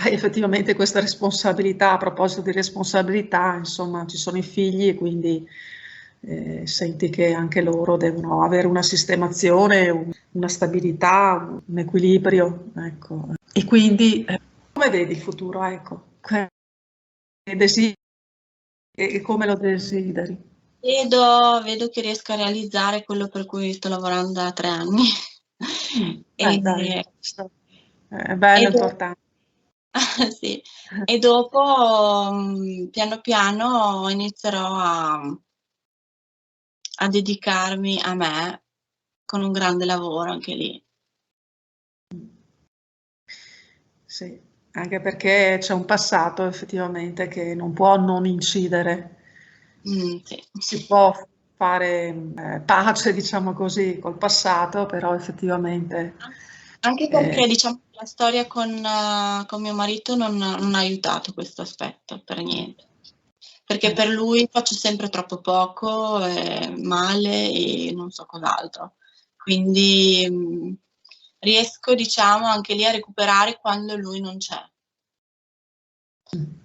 effettivamente questa responsabilità. A proposito di responsabilità, insomma, ci sono i figli e quindi senti che anche loro devono avere una sistemazione, una stabilità, un equilibrio. Ecco. E quindi come vedi il futuro? Ecco. E come lo desideri? Vedo che riesco a realizzare quello per cui sto lavorando da 3 anni. Dai, è bello, importante. Sì. E dopo piano piano inizierò a dedicarmi a me con un grande lavoro anche lì. Sì, anche perché c'è un passato effettivamente che non può non incidere. Sì. Si può fare pace, diciamo così, col passato, però effettivamente... Anche perché diciamo che la storia con mio marito non ha aiutato questo aspetto, per niente. Perché per lui faccio sempre troppo poco, male e non so cos'altro. Quindi riesco, diciamo, anche lì a recuperare quando lui non c'è.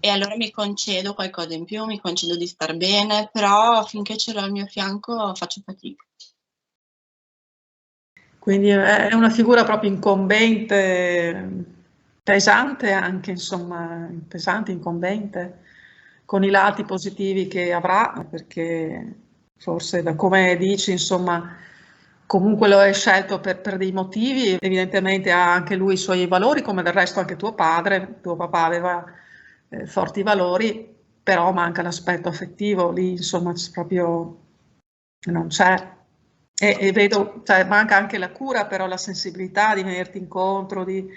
E allora mi concedo qualcosa in più, mi concedo di star bene, però finché ce l'ho al mio fianco faccio fatica. Quindi è una figura proprio incombente, pesante anche, insomma, pesante, incombente, con i lati positivi che avrà, perché forse da come dici, insomma, comunque lo hai scelto per dei motivi, evidentemente ha anche lui i suoi valori, come del resto anche tuo padre, tuo papà aveva forti valori, però manca l'aspetto affettivo, lì insomma proprio non c'è. E vedo, cioè, manca anche la cura, però la sensibilità di venirti incontro, di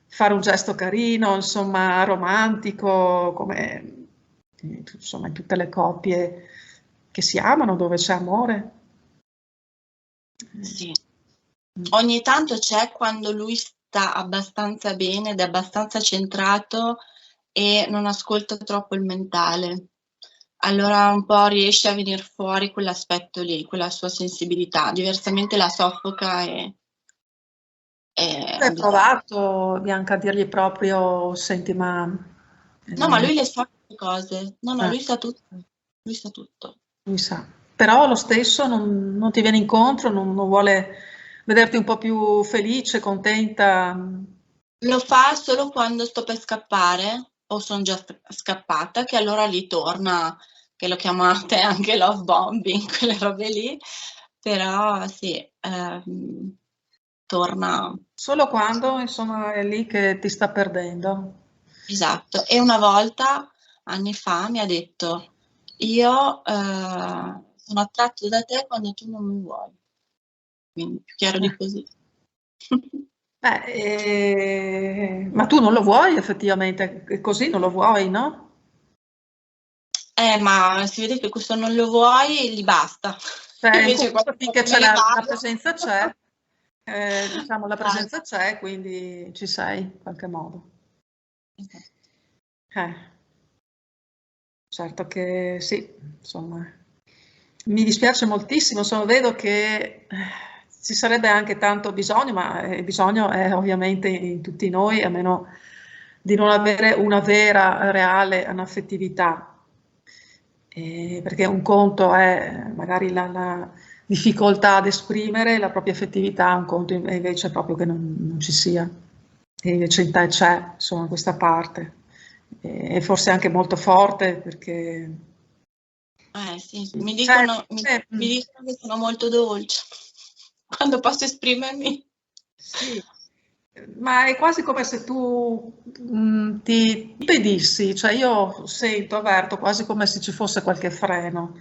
fare un gesto carino, insomma, romantico, come insomma in tutte le coppie che si amano, dove c'è amore. Sì. Ogni tanto c'è quando lui sta abbastanza bene ed è abbastanza centrato e non ascolta troppo il mentale. Allora un po' riesce a venire fuori quell'aspetto lì, quella sua sensibilità, diversamente la soffoca e Hai provato, Bianca, a dirgli proprio, senti, ma... No, ma lui le sa queste cose. No, lui sa tutto. Lui sa tutto. Lui sa. Però lo stesso non ti viene incontro, non vuole vederti un po' più felice, contenta. Lo fa solo quando sto per scappare o sono già scappata, che allora lì torna, che lo chiamate anche love bombing, quelle robe lì, però sì, torna. Solo quando, insomma, è lì che ti sta perdendo. Esatto. E una volta, anni fa, mi ha detto, io sono attratto da te quando tu non mi vuoi. Quindi più chiaro di così. Ma tu non lo vuoi effettivamente, così non lo vuoi, no? Ma si vede che questo non lo vuoi, gli basta. Cioè, Invece comunque quando finché me c'è ne la vado... presenza c'è, diciamo la Dai. presenza c'è, quindi ci sei in qualche modo. Eh, certo che sì, insomma. Mi dispiace moltissimo, vedo che ci sarebbe anche tanto bisogno, ma il bisogno è ovviamente in tutti noi, a meno di non avere una vera, reale anaffettività. Perché un conto è magari la difficoltà ad esprimere la propria affettività, un conto invece è proprio che non ci sia. E invece in te c'è, insomma, questa parte. E forse anche molto forte perché... Sì, Cioè, mi dicono che sono molto dolce quando posso esprimermi. sì, ma è quasi come se tu ti impedissi, cioè io sento, avverto quasi come se ci fosse qualche freno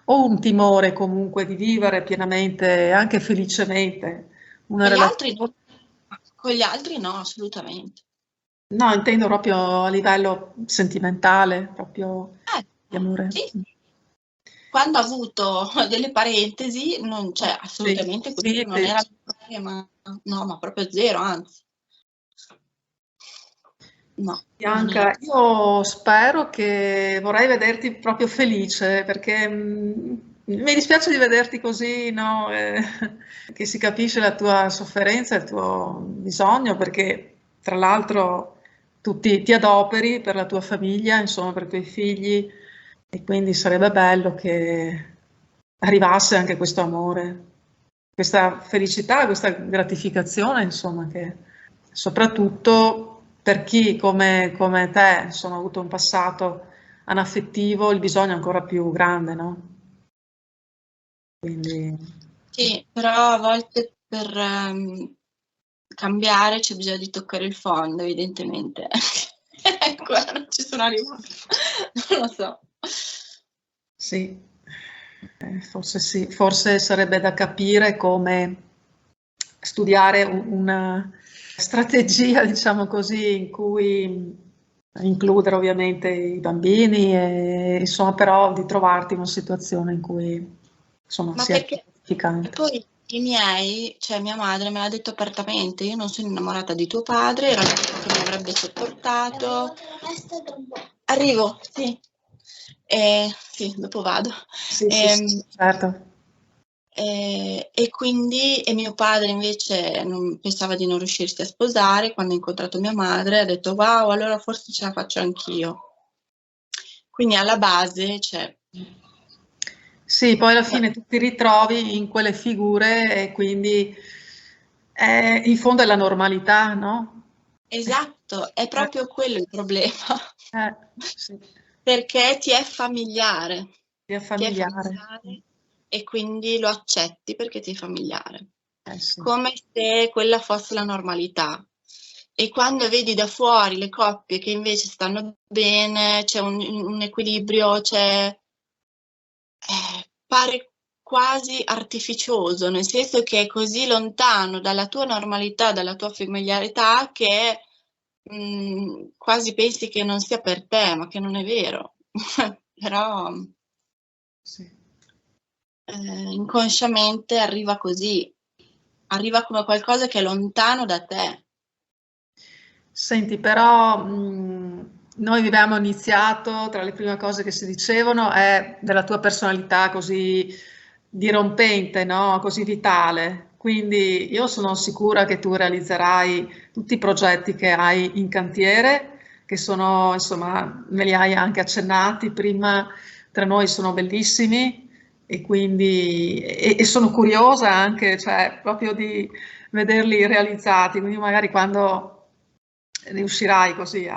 o un timore comunque di vivere pienamente, anche felicemente, una Con gli altri no, relazione. con gli altri no, assolutamente. No, intendo proprio a livello sentimentale, proprio di amore. Sì, quando ho avuto delle parentesi, non c'è Sì, assolutamente, questo non sì. era il problema, no, ma proprio zero, anzi. No, non era. Bianca, io spero che vorrei vederti proprio felice perché mi dispiace di vederti così, no? Che si capisce la tua sofferenza, il tuo bisogno, perché tra l'altro tu ti adoperi per la tua famiglia, insomma, per i tuoi figli, e quindi sarebbe bello che arrivasse anche questo amore, questa felicità, questa gratificazione, insomma, che soprattutto per chi come te, insomma, ha avuto un passato anaffettivo, il bisogno è ancora più grande, no? Quindi, Sì, però a volte per cambiare c'è bisogno di toccare il fondo, evidentemente. Ecco, non ci sono arrivata. Non lo so. sì, forse sì, forse sarebbe da capire come studiare una strategia, diciamo così, in cui includere ovviamente i bambini e insomma però di trovarti in una situazione in cui insomma Ma sia perché gratificante. poi i miei, cioè mia madre me l'ha detto apertamente, io non sono innamorata di tuo padre, era l'unico che mi avrebbe sopportato. Arrivo, sì. Sì, dopo vado. Sì, sì, sì, Ehm, certo. E quindi mio padre invece pensava di non riuscirsi a sposare. Quando ha incontrato mia madre ha detto wow, allora forse ce la faccio anch'io. Quindi alla base c'è. Sì, poi alla fine tu ti ritrovi in quelle figure e quindi in fondo è la normalità, no? Esatto, è Eh, proprio quello il problema, sì, perché ti è familiare, è ti è familiare. familiare e quindi lo accetti perché ti è familiare, Sì. come se quella fosse la normalità. E quando vedi da fuori le coppie che invece stanno bene, c'è un equilibrio, pare quasi artificioso, nel senso che è così lontano dalla tua normalità, dalla tua familiarità, che quasi pensi che non sia per te, ma che non è vero. Però Sì. inconsciamente arriva così, arriva come qualcosa che è lontano da te. Senti, però noi abbiamo iniziato, tra le prime cose che si dicevano è della tua personalità così dirompente, no? Così vitale. Quindi io sono sicura che tu realizzerai tutti i progetti che hai in cantiere, che sono, insomma, me li hai anche accennati prima, tra noi sono bellissimi e quindi e sono curiosa anche, cioè, proprio di vederli realizzati, quindi magari quando riuscirai così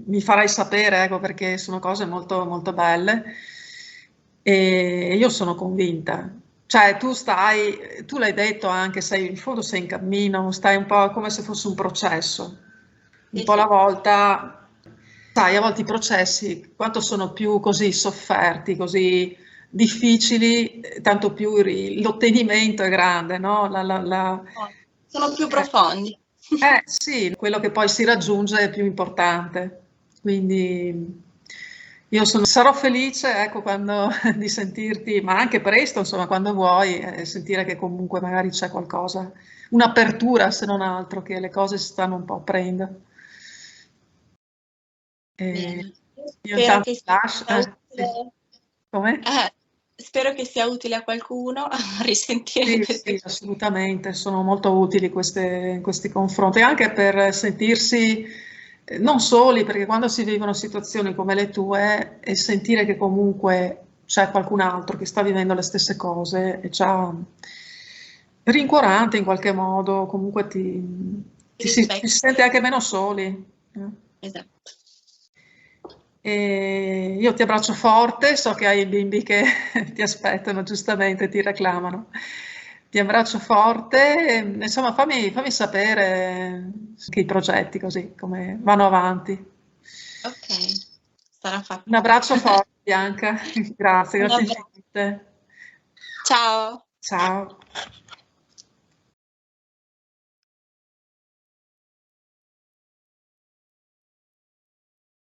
mi farai sapere, ecco, perché sono cose molto, molto belle e io sono convinta. Cioè, tu l'hai detto anche, in fondo sei in cammino, stai un po' come se fosse un processo, un Sì, po' alla sì. volta, sai, a volte i processi, quanto sono più così sofferti, così difficili, tanto più l'ottenimento è grande, no? Sono più profondi. Sì, quello che poi si raggiunge è più importante. Quindi io sarò felice, ecco, di sentirti, ma anche presto, insomma, quando vuoi, sentire che comunque magari c'è qualcosa, un'apertura se non altro, che le cose si stanno un po' aprendo. Bene. Io Spero intanto che lascio. sia Sì. utile. Come? Spero che sia utile a qualcuno a risentire Sì, queste sì, cose. assolutamente, sono molto utili questi confronti, anche per sentirsi non soli, perché quando si vivono situazioni come le tue e sentire che comunque c'è qualcun altro che sta vivendo le stesse cose, è già rincuorante in qualche modo, comunque ti Rispecchio. sente anche meno soli. Esatto. E io ti abbraccio forte, so che hai i bimbi che ti aspettano, giustamente, ti reclamano. Ti abbraccio forte, e, insomma fammi sapere che i progetti così, come vanno avanti. Ok, sarà fatto. Un abbraccio forte, Bianca, grazie Un abbraccio. infinite. Ciao. Ciao.